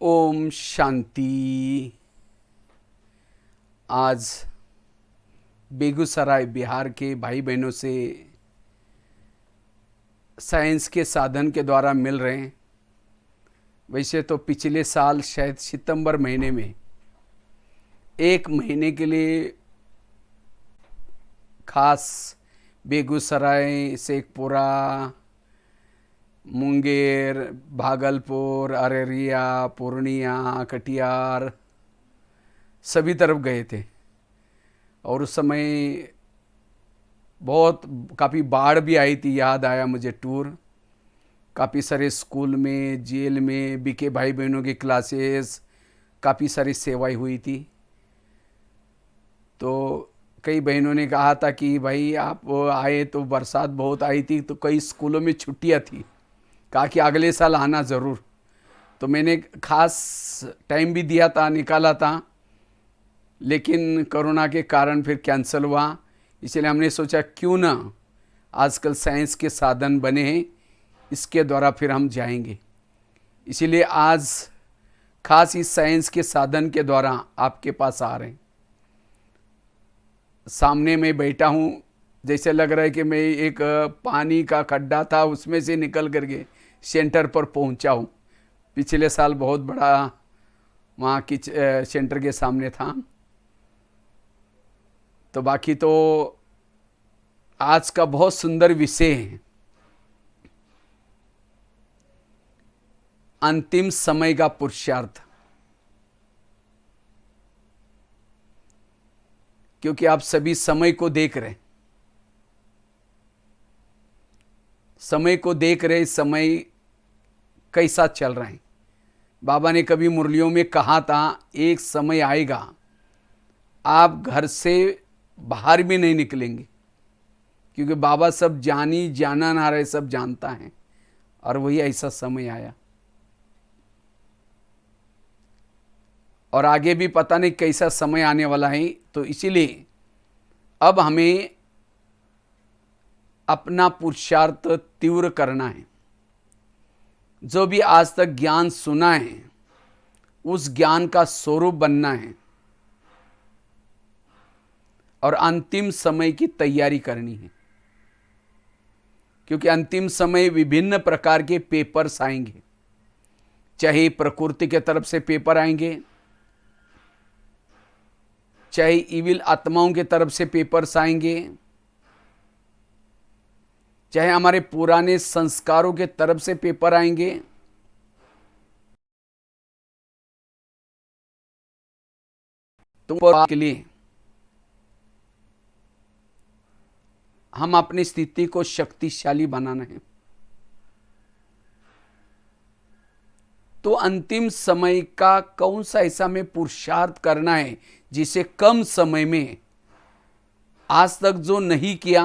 ओम शांति। आज बेगूसराय बिहार के भाई बहनों से साइंस के साधन के द्वारा मिल रहे हैं। वैसे तो पिछले साल शायद सितंबर महीने में एक महीने के लिए खास बेगूसराय, शेखपुरा, मुंगेर, भागलपुर, अररिया, पूर्णिया, कटिहार सभी तरफ गए थे। और उस समय बहुत काफ़ी बाढ़ भी आई थी। याद आया मुझे टूर। काफ़ी सारे स्कूल में, जेल में, बीके भाई बहनों की क्लासेस, काफ़ी सारी सेवाएं हुई थी। तो कई बहनों ने कहा था कि भाई आप आए तो बरसात बहुत आई थी, तो कई स्कूलों में छुट्टियां थी। कहा कि अगले साल आना ज़रूर। तो मैंने खास टाइम भी दिया था, निकाला था, लेकिन कोरोना के कारण फिर कैंसिल हुआ। इसलिए हमने सोचा क्यों ना, आजकल साइंस के साधन बने हैं, इसके द्वारा फिर हम जाएंगे। इसीलिए आज खास इस साइंस के साधन के द्वारा आपके पास आ रहे हैं। सामने मैं बैठा हूँ, जैसे लग रहा है कि मैं एक पानी का खड्डा था उसमें से निकल करके सेंटर पर पहुँचा हूँ। पिछले साल बहुत बड़ा वहाँ की सेंटर के सामने था। तो बाकी तो आज का बहुत सुंदर विषय है, अंतिम समय का पुरुषार्थ। क्योंकि आप सभी समय को देख रहे हैं, समय को देख रहे, समय कैसा चल रहा है। बाबा ने कभी मुरलियों में कहा था, एक समय आएगा आप घर से बाहर भी नहीं निकलेंगे, क्योंकि बाबा सब जानी जाना ना रहे, सब जानता है। और वही ऐसा समय आया, और आगे भी पता नहीं कैसा समय आने वाला है। तो इसीलिए अब हमें अपना पुरुषार्थ तीव्र करना है। जो भी आज तक ज्ञान सुना है, उस ज्ञान का स्वरूप बनना है, और अंतिम समय की तैयारी करनी है। क्योंकि अंतिम समय विभिन्न प्रकार के पेपर्स आएंगे। चाहे प्रकृति के तरफ से पेपर आएंगे, चाहे इविल आत्माओं के तरफ से पेपर्स आएंगे, चाहे हमारे पुराने संस्कारों के तरफ से पेपर आएंगे। तो के लिए हम अपनी स्थिति को शक्तिशाली बनाना है। तो अंतिम समय का कौन सा ऐसा में पुरुषार्थ करना है जिसे कम समय में, आज तक जो नहीं किया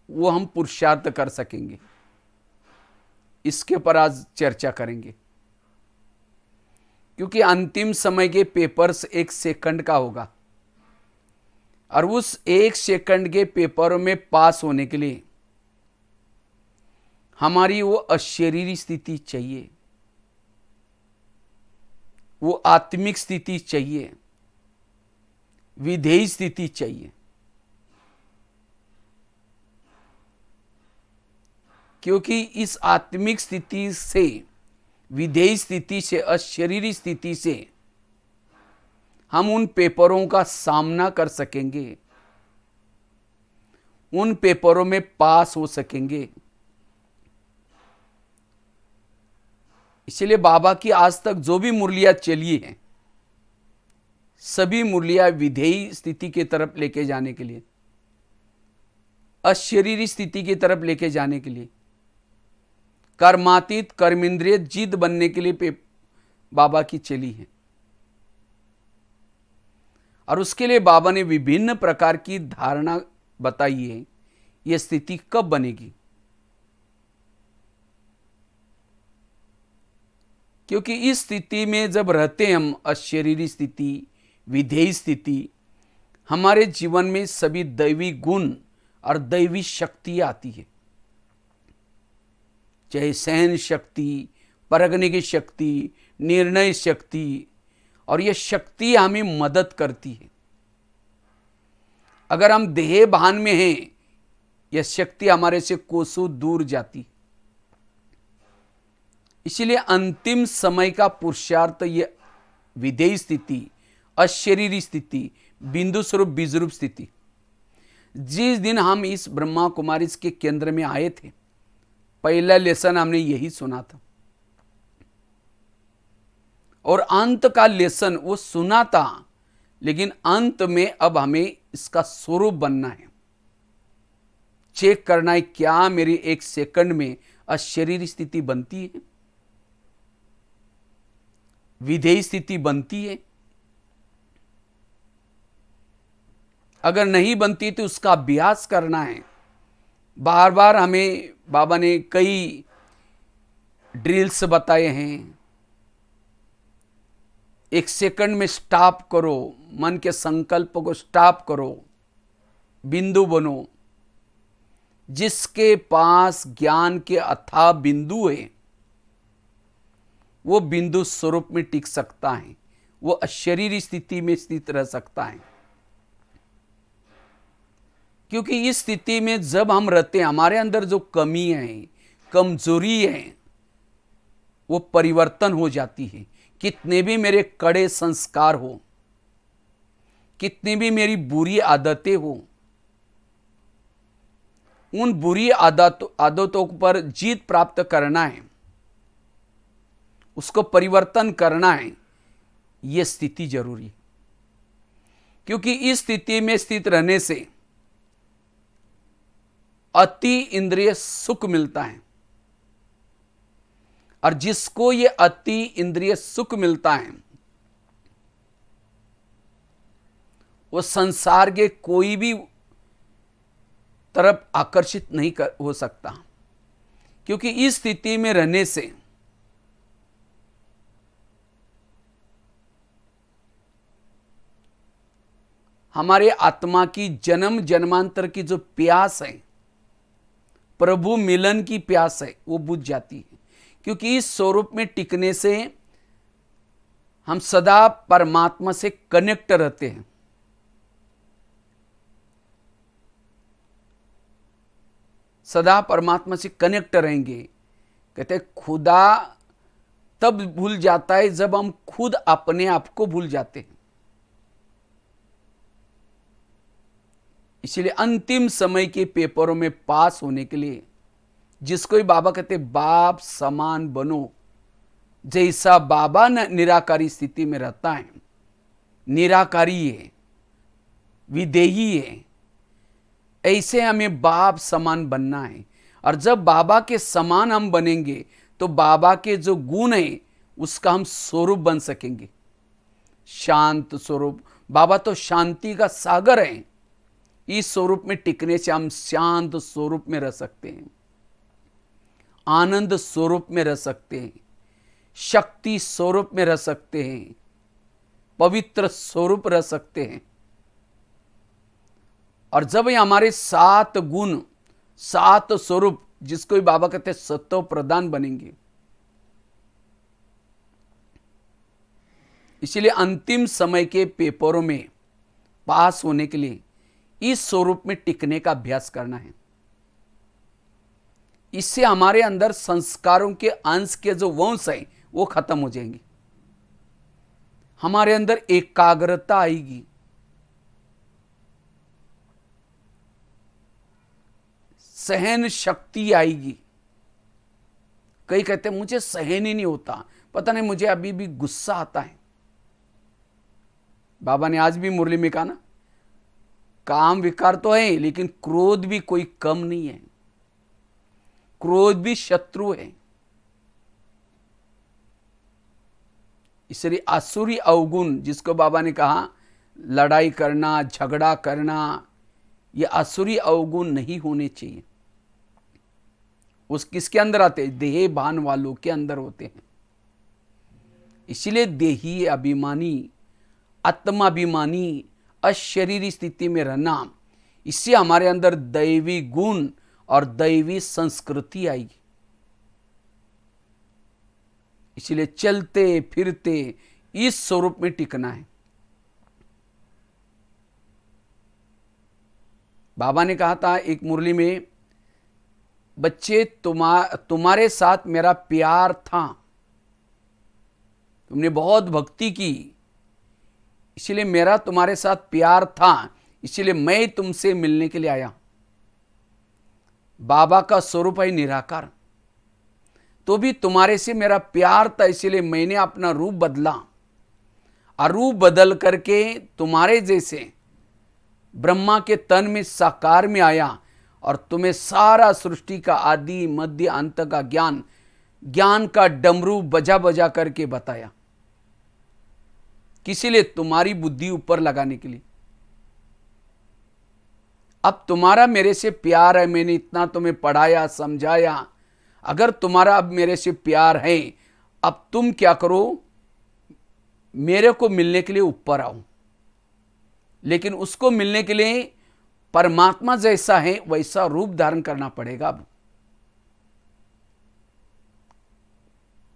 वो हम पुरुषार्थ कर सकेंगे। इसके पर आज चर्चा करेंगे। क्योंकि अंतिम समय के पेपर्स एक सेकंड का होगा, और उस एक सेकंड के पेपरों में पास होने के लिए हमारी वो अशरीरी स्थिति चाहिए, वो आत्मिक स्थिति चाहिए, विधेयी स्थिति चाहिए। क्योंकि इस आत्मिक स्थिति से, विधेयी स्थिति से, अशरीरी स्थिति से हम उन पेपरों का सामना कर सकेंगे, उन पेपरों में पास हो सकेंगे। इसलिए बाबा की आज तक जो भी मुरलियां चली हैं, सभी मुरलियां विधेयी स्थिति की तरफ लेके जाने के लिए, अशरीरी स्थिति की तरफ लेके जाने के लिए, कर्मातीत कर्मेंद्रिय जिद बनने के लिए बाबा की चली है। और उसके लिए बाबा ने विभिन्न प्रकार की धारणा बताई है, यह स्थिति कब बनेगी। क्योंकि इस स्थिति में जब रहते हैं हम, अशरीरी स्थिति, विधेयी स्थिति, हमारे जीवन में सभी दैवी गुण और दैवी शक्ति आती है। चाहे सहन शक्ति, परखने की शक्ति, निर्णय शक्ति, और ये शक्ति हमें मदद करती है। अगर हम देह भान में हैं, यह शक्ति हमारे से कोसों दूर जाती। इसलिए अंतिम समय का पुरुषार्थ ये विधेय स्थिति, अशरीरी स्थिति, बिंदु स्वरूप बीजरूप स्थिति। जिस दिन हम इस ब्रह्मा कुमारी के केंद्र में आए थे, पहला लेसन हमने यही सुना था, और अंत का लेसन वो सुना था, लेकिन अंत में अब हमें इसका स्वरूप बनना है। चेक करना है क्या मेरी एक सेकंड में अशरीरी स्थिति बनती है, विधेय स्थिति बनती है। अगर नहीं बनती तो उसका अभ्यास करना है। बार बार हमें बाबा ने कई ड्रिल्स बताए हैं। एक सेकंड में स्टॉप करो, मन के संकल्प को स्टॉप करो, बिंदु बनो। जिसके पास ज्ञान के अथाह बिंदु है, वो बिंदु स्वरूप में टिक सकता है, वो अशरीरी स्थिति में स्थित रह सकता है। क्योंकि इस स्थिति में जब हम रहते हैं, हमारे अंदर जो कमी है, कमजोरी है, वो परिवर्तन हो जाती है। कितने भी मेरे कड़े संस्कार हो, कितनी भी मेरी बुरी आदतें हो, उन बुरी आदतों पर जीत प्राप्त करना है, उसको परिवर्तन करना है, यह स्थिति जरूरी है। क्योंकि इस स्थिति में स्थित रहने से अति इंद्रिय सुख मिलता है, और जिसको ये अति इंद्रिय सुख मिलता है, वो संसार के कोई भी तरफ आकर्षित नहीं हो सकता। क्योंकि इस स्थिति में रहने से हमारे आत्मा की जन्म जन्मांतर की जो प्यास है, प्रभु मिलन की प्यास है, वो बुझ जाती है। क्योंकि इस स्वरूप में टिकने से हम सदा परमात्मा से कनेक्ट रहते हैं। सदा परमात्मा से कनेक्ट रहेंगे। कहते हैं खुदा तब भूल जाता है जब हम खुद अपने आप को भूल जाते हैं। इसलिए अंतिम समय के पेपरों में पास होने के लिए जिसको ही बाबा कहते बाप समान बनो, जैसा बाबा निराकारी स्थिति में रहता है, निराकारी है, विदेही है, ऐसे हमें बाप समान बनना है। और जब बाबा के समान हम बनेंगे तो बाबा के जो गुण है उसका हम स्वरूप बन सकेंगे। शांत स्वरूप, बाबा तो शांति का सागर है। इस स्वरूप में टिकने से हम शांत स्वरूप में रह सकते हैं, आनंद स्वरूप में रह सकते हैं, शक्ति स्वरूप में रह सकते हैं, पवित्र स्वरूप रह सकते हैं। और जब ये हमारे 7 गुण, 7 स्वरूप, जिसको भी बाबा कहते हैं सत्व प्रदान बनेंगे। इसलिए अंतिम समय के पेपरों में पास होने के लिए इस स्वरूप में टिकने का अभ्यास करना है। इससे हमारे अंदर संस्कारों के अंश के जो वंश है वो खत्म हो जाएंगे। हमारे अंदर एकाग्रता आएगी, सहन शक्ति आएगी। कई कहते हैं मुझे सहन ही नहीं होता, पता नहीं मुझे अभी भी गुस्सा आता है। बाबा ने आज भी मुरली में कहा ना, काम विकार तो है लेकिन क्रोध भी कोई कम नहीं है, क्रोध भी शत्रु है। इसलिए आसुरी अवगुण, जिसको बाबा ने कहा लड़ाई करना, झगड़ा करना, ये आसुरी अवगुण नहीं होने चाहिए। उस किसके अंदर आते हैं? देह भान वालों के अंदर होते हैं। इसलिए देही अभिमानी, आत्माभिमानी, अशरीरी स्थिति में रहना, इससे हमारे अंदर दैवी गुण और दैवी संस्कृति आएगी। इसलिए चलते फिरते इस स्वरूप में टिकना है। बाबा ने कहा था एक मुरली में, बच्चे तुम्हारे साथ मेरा प्यार था, तुमने बहुत भक्ति की, इसलिए मेरा तुम्हारे साथ प्यार था, इसलिए मैं तुमसे मिलने के लिए आया। बाबा का स्वरूप है निराकार, तो भी तुम्हारे से मेरा प्यार था, इसलिए मैंने अपना रूप बदला और रूप बदल करके तुम्हारे जैसे ब्रह्मा के तन में साकार में आया और तुम्हें सारा सृष्टि का आदि मध्य अंत का ज्ञान का डमरू बजा बजा करके बताया। किसी लिए? तुम्हारी बुद्धि ऊपर लगाने के लिए। अब तुम्हारा मेरे से प्यार है, मैंने इतना तुम्हें पढ़ाया समझाया, अगर तुम्हारा अब मेरे से प्यार है, अब तुम क्या करो, मेरे को मिलने के लिए ऊपर आओ। लेकिन उसको मिलने के लिए परमात्मा जैसा है वैसा रूप धारण करना पड़ेगा। अब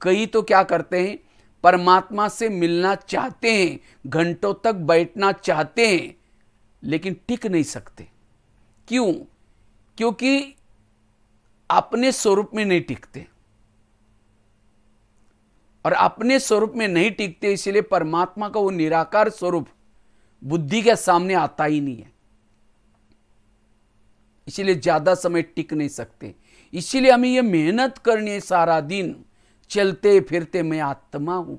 कई तो क्या करते हैं, परमात्मा से मिलना चाहते हैं, घंटों तक बैठना चाहते हैं, लेकिन टिक नहीं सकते। क्यों? क्योंकि अपने स्वरूप में नहीं टिकते, और अपने स्वरूप में नहीं टिकते, इसलिए परमात्मा का वो निराकार स्वरूप बुद्धि के सामने आता ही नहीं है, इसलिए ज्यादा समय टिक नहीं सकते। इसीलिए हमें ये मेहनत करनी है सारा दिन, चलते फिरते मैं आत्मा हूं,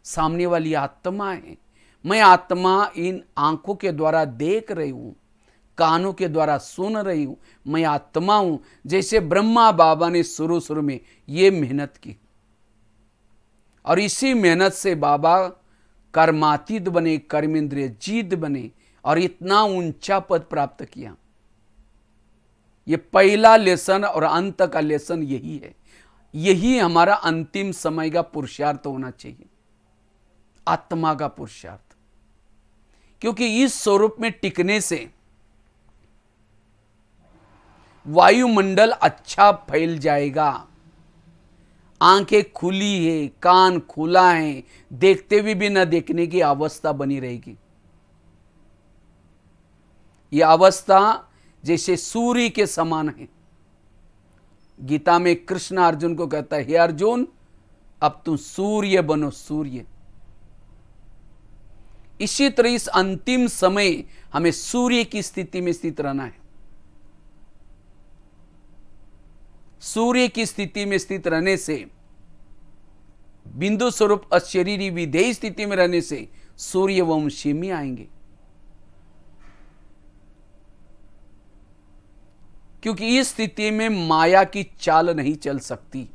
सामने वाली आत्मा है, मैं आत्मा इन आंखों के द्वारा देख रही हूं, कानों के द्वारा सुन रही हूं, मैं आत्मा हूं। जैसे ब्रह्मा बाबा ने शुरू में ये मेहनत की, और इसी मेहनत से बाबा कर्मातीत बने, कर्मेंद्रिय जीत बने और इतना ऊंचा पद प्राप्त किया। ये पहला लेसन और अंत का लेसन यही है। यही हमारा अंतिम समय का पुरुषार्थ होना चाहिए, आत्मा का पुरुषार्थ। क्योंकि इस स्वरूप में टिकने से वायुमंडल अच्छा फैल जाएगा। आंखें खुली है, कान खुला है, देखते हुए भी न देखने की अवस्था बनी रहेगी। यह अवस्था जैसे सूर्य के समान है। गीता में कृष्ण अर्जुन को कहता है, हे अर्जुन, अब तुम सूर्य बनो, सूर्य। इसी तरह इस अंतिम समय हमें सूर्य की स्थिति में स्थित रहना है। सूर्य की स्थिति में स्थित रहने से, बिंदु स्वरूप अशरीरी विधेय स्थिति में रहने से सूर्यवंशी में आएंगे। क्योंकि इस स्थिति में माया की चाल नहीं चल सकती।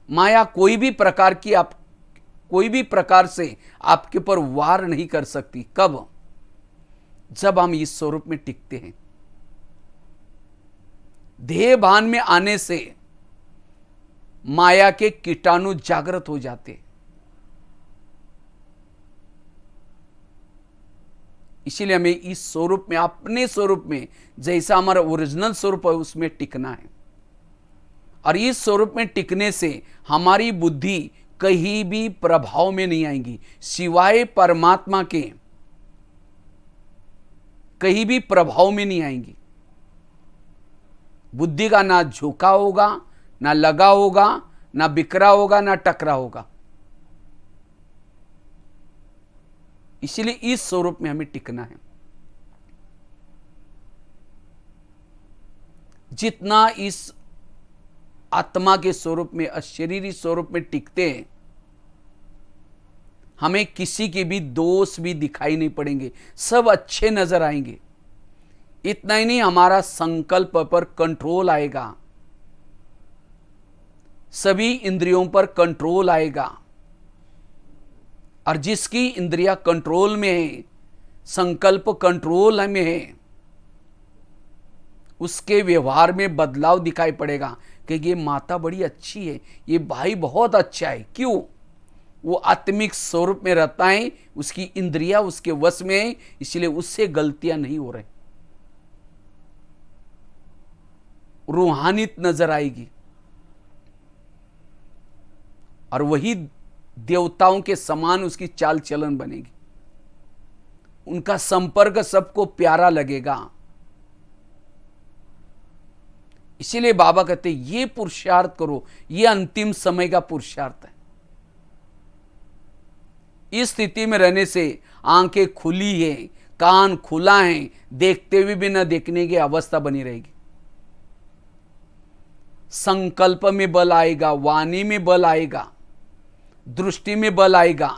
माया कोई भी प्रकार से आपके ऊपर वार नहीं कर सकती। कब? जब हम इस स्वरूप में टिकते हैं। देह भान में आने से माया के कीटाणु जागृत हो जाते। इसीलिए हमें इस स्वरूप में, अपने स्वरूप में, जैसा हमारा ओरिजिनल स्वरूप है उसमें टिकना है। और इस स्वरूप में टिकने से हमारी बुद्धि कहीं भी प्रभाव में नहीं आएगी, सिवाय परमात्मा के कहीं भी प्रभाव में नहीं आएंगी। बुद्धि का ना झुका होगा, ना लगा होगा, ना बिखरा होगा, ना टकरा होगा। इसलिए इस स्वरूप में हमें टिकना है। जितना इस आत्मा के स्वरूप में, अशरीरी स्वरूप में टिकते हैं, हमें किसी के भी दोष भी दिखाई नहीं पड़ेंगे, सब अच्छे नजर आएंगे। इतना ही नहीं, हमारा संकल्प पर कंट्रोल आएगा, सभी इंद्रियों पर कंट्रोल आएगा। और जिसकी इंद्रियां कंट्रोल में है, संकल्प कंट्रोल में है, उसके व्यवहार में बदलाव दिखाई पड़ेगा कि ये माता बड़ी अच्छी है, ये भाई बहुत अच्छा है। क्यों? वो आत्मिक स्वरूप में रहता है, उसकी इंद्रियां उसके वश में है, इसलिए उससे गलतियां नहीं हो रही, रूहानियत नजर आएगी। और वही देवताओं के समान उसकी चाल चलन बनेगी, उनका संपर्क सबको प्यारा लगेगा। इसीलिए बाबा कहते ये पुरुषार्थ करो, ये अंतिम समय का पुरुषार्थ है। इस स्थिति में रहने से आंखें खुली है, कान खुला है, देखते हुए भी न देखने की अवस्था बनी रहेगी। संकल्प में बल आएगा, वाणी में बल आएगा, दृष्टि में बल आएगा।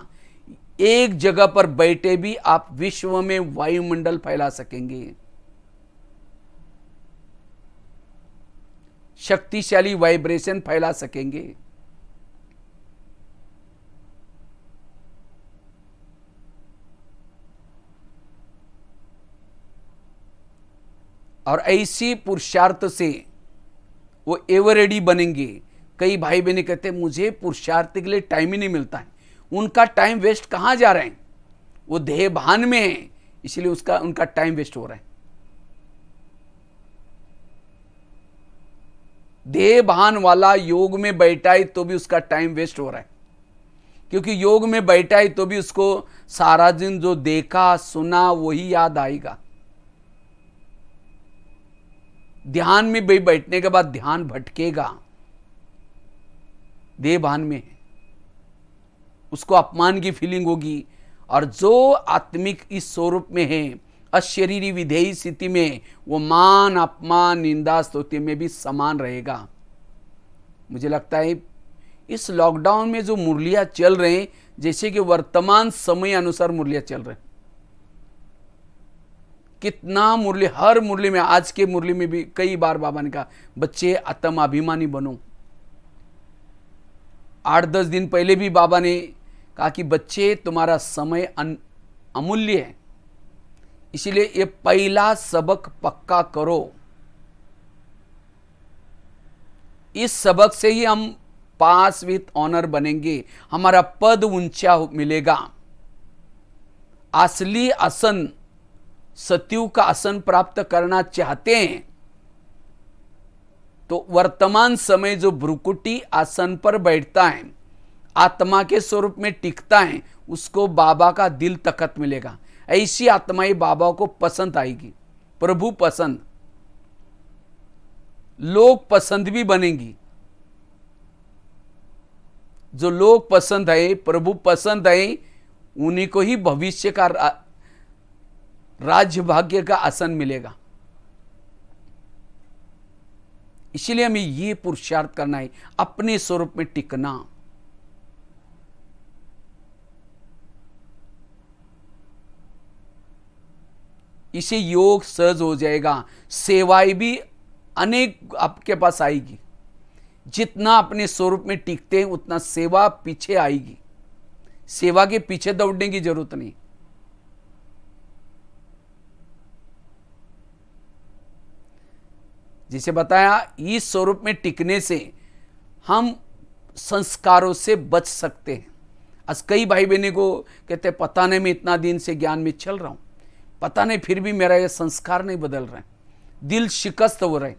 एक जगह पर बैठे भी आप विश्व में वायुमंडल फैला सकेंगे। शक्तिशाली वाइब्रेशन फैला सकेंगे। और ऐसी पुरुषार्थ से वो एवर रेडी बनेंगे। कई भाई बहनें कहते हैं मुझे पुरुषार्थ के लिए टाइम ही नहीं मिलता है। उनका टाइम वेस्ट कहाँ जा रहे हैं? वो देह भान में है, इसलिए उनका टाइम वेस्ट हो रहा है। देह भान वाला योग में बैठा है तो भी उसका टाइम वेस्ट हो रहा है, क्योंकि योग में बैठा है तो भी उसको सारा दिन जो देखा सुना वही याद आएगा। ध्यान में बैठने के बाद ध्यान भटकेगा, देह भान में है, उसको अपमान की फीलिंग होगी। और जो आत्मिक इस स्वरूप में है, अशरीरी विधेयी स्थिति में, वो मान अपमान निंदा स्तुति में भी समान रहेगा। मुझे लगता है इस लॉकडाउन में जो मुरलियां चल रहे हैं, जैसे कि वर्तमान समय अनुसार मुरलियां चल रहे हैं। कितना मुरली, हर मुरली में, आज के मुरली में भी कई बार बाबा ने कहा बच्चे आत्म अभिमानी बनो। 8-10 दिन पहले भी बाबा ने कहा कि बच्चे तुम्हारा समय अमूल्य है, इसीलिए ये पहला सबक पक्का करो। इस सबक से ही हम पास विथ ऑनर बनेंगे, हमारा पद ऊंचा मिलेगा। असली आसन, सतयुग का आसन प्राप्त करना चाहते हैं तो वर्तमान समय जो भ्रुकुटी आसन पर बैठता है, आत्मा के स्वरूप में टिकता है, उसको बाबा का दिल तखत मिलेगा। ऐसी आत्माएं बाबा को पसंद आएगी, प्रभु पसंद, लोग पसंद भी बनेंगी। जो लोग पसंद है, प्रभु पसंद है, उन्हीं को ही भविष्य का राज्य भाग्य का आसन मिलेगा। इसलिए हमें ये पुरुषार्थ करना है, अपने स्वरूप में टिकना। इसे योग सहज हो जाएगा, सेवाएं भी अनेक आपके पास आएगी। जितना अपने स्वरूप में टिकते हैं उतना सेवा पीछे आएगी। सेवा के पीछे दौड़ने की जरूरत नहीं। जिसे बताया, इस स्वरूप में टिकने से हम संस्कारों से बच सकते हैं। आज कई भाई बहनों को कहते हैं पता नहीं मैं इतना दिन से ज्ञान में चल रहा हूं, पता नहीं फिर भी मेरा ये संस्कार नहीं बदल रहा है, दिल शिकस्त हो रहा है।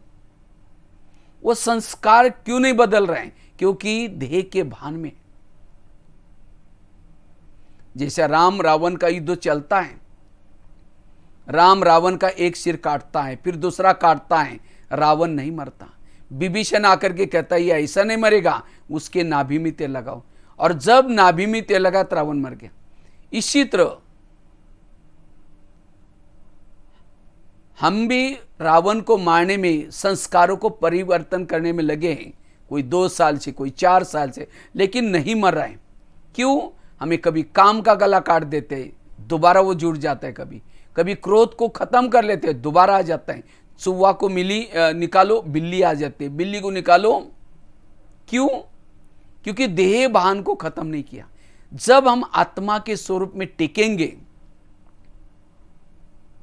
वो संस्कार क्यों नहीं बदल रहे हैं? क्योंकि देह के भान में। जैसे राम रावण का युद्ध चलता है, राम रावण का एक सिर काटता है, फिर दूसरा काटता है, रावण नहीं मरता। विभीषण आकर के कहता है ये ऐसा नहीं मरेगा, उसके नाभि में तेल लगाओ, और जब नाभि में तेल लगा तो रावण मर गया। इसी तरह हम भी रावण को मारने में, संस्कारों को परिवर्तन करने में लगे हैं। कोई 2 साल से, कोई 4 साल से, लेकिन नहीं मर रहा है। क्यों? हमें कभी काम का गला काट देते हैं, दोबारा वो जुड़ जाता है। कभी कभी क्रोध को खत्म कर लेते हैं, दोबारा आ जाता है। चूहा को निकालो, बिल्ली आ जाती है, बिल्ली को निकालो। क्यों? क्योंकि देह भान को खत्म नहीं किया। जब हम आत्मा के स्वरूप में टिकेंगे,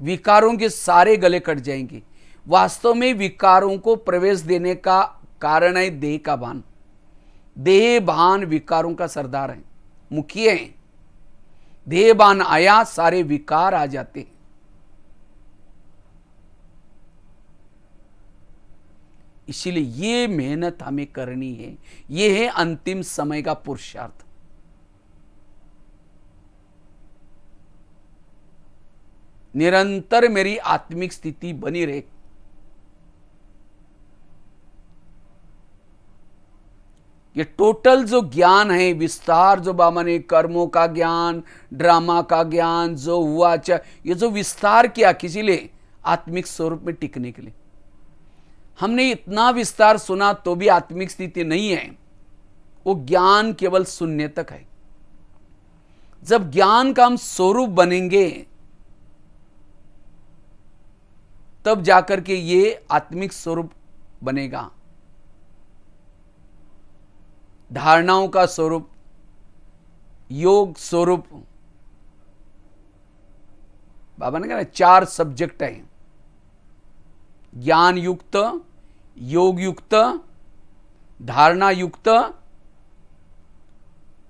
विकारों के सारे गले कट जाएंगे। वास्तव में विकारों को प्रवेश देने का कारण है देह का भान। देह भान विकारों का सरदार है, मुखिया है। देह भान आया, सारे विकार आ जाते हैं। इसीलिए ये मेहनत हमें करनी है। ये है अंतिम समय का पुरुषार्थ। निरंतर मेरी आत्मिक स्थिति बनी रहे। ये टोटल जो ज्ञान है, विस्तार जो बाबा ने कर्मों का ज्ञान, ड्रामा का ज्ञान जो हुआ, ये जो विस्तार किया किसी लिए, आत्मिक स्वरूप में टिकने के लिए। हमने इतना विस्तार सुना तो भी आत्मिक स्थिति नहीं है। वो ज्ञान केवल शून्य तक है। जब ज्ञान का हम स्वरूप बनेंगे तब जाकर के ये आत्मिक स्वरूप बनेगा। धारणाओं का स्वरूप, योग स्वरूप। बाबा ने कहा 4 सब्जेक्ट है, ज्ञान युक्त, योग युक्त, धारणा युक्त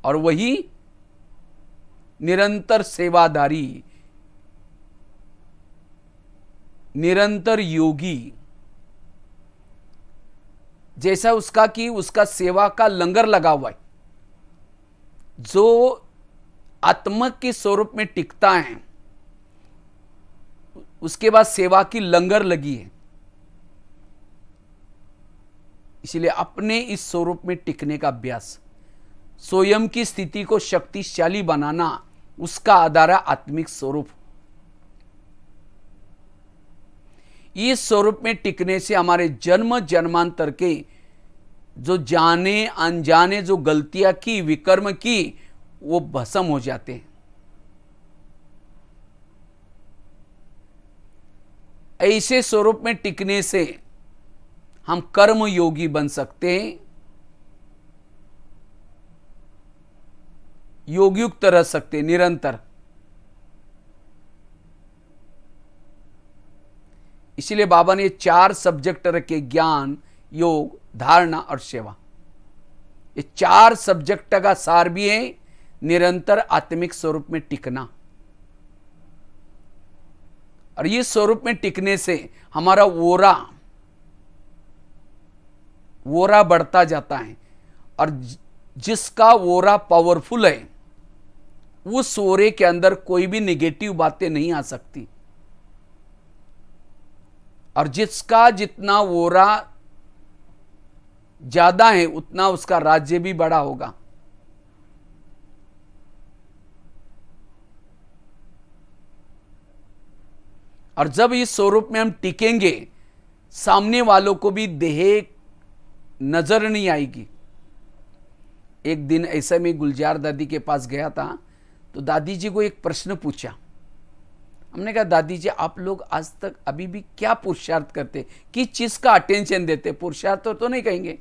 और वही निरंतर सेवाधारी, निरंतर योगी। जैसा उसका कि उसका सेवा का लंगर लगा हुआ है। जो आत्मा के स्वरूप में टिकता है उसके बाद सेवा की लंगर लगी है। इसलिए अपने इस स्वरूप में टिकने का अभ्यास, स्वयं की स्थिति को शक्तिशाली बनाना, उसका आधार है आत्मिक स्वरूप। इस स्वरूप में टिकने से हमारे जन्म जन्मांतर के जो जाने अनजाने जो गलतियां की, विकर्म की, वो भस्म हो जाते हैं। ऐसे स्वरूप में टिकने से हम कर्म योगी बन सकते हैं, योगयुक्त रह सकते हैं निरंतर। इसलिए बाबा ने 4 सब्जेक्ट रखे, ज्ञान, योग, धारणा और सेवा। ये 4 सब्जेक्ट का सार भी है निरंतर आत्मिक स्वरूप में टिकना। और ये स्वरूप में टिकने से हमारा वोरा बढ़ता जाता है। और जिसका वोरा पावरफुल है उस वोरे के अंदर कोई भी नेगेटिव बातें नहीं आ सकती। और जिसका जितना वोरा ज्यादा है उतना उसका राज्य भी बड़ा होगा। और जब इस स्वरूप में हम टिकेंगे सामने वालों को भी देह नजर नहीं आएगी। एक दिन ऐसा मैं गुलजार दादी के पास गया था तो दादी जी को एक प्रश्न पूछा। हमने कहा दादी जी आप लोग आज तक अभी भी क्या पुरुषार्थ करते, किस चीज का अटेंशन देते, पुरुषार्थ तो नहीं कहेंगे।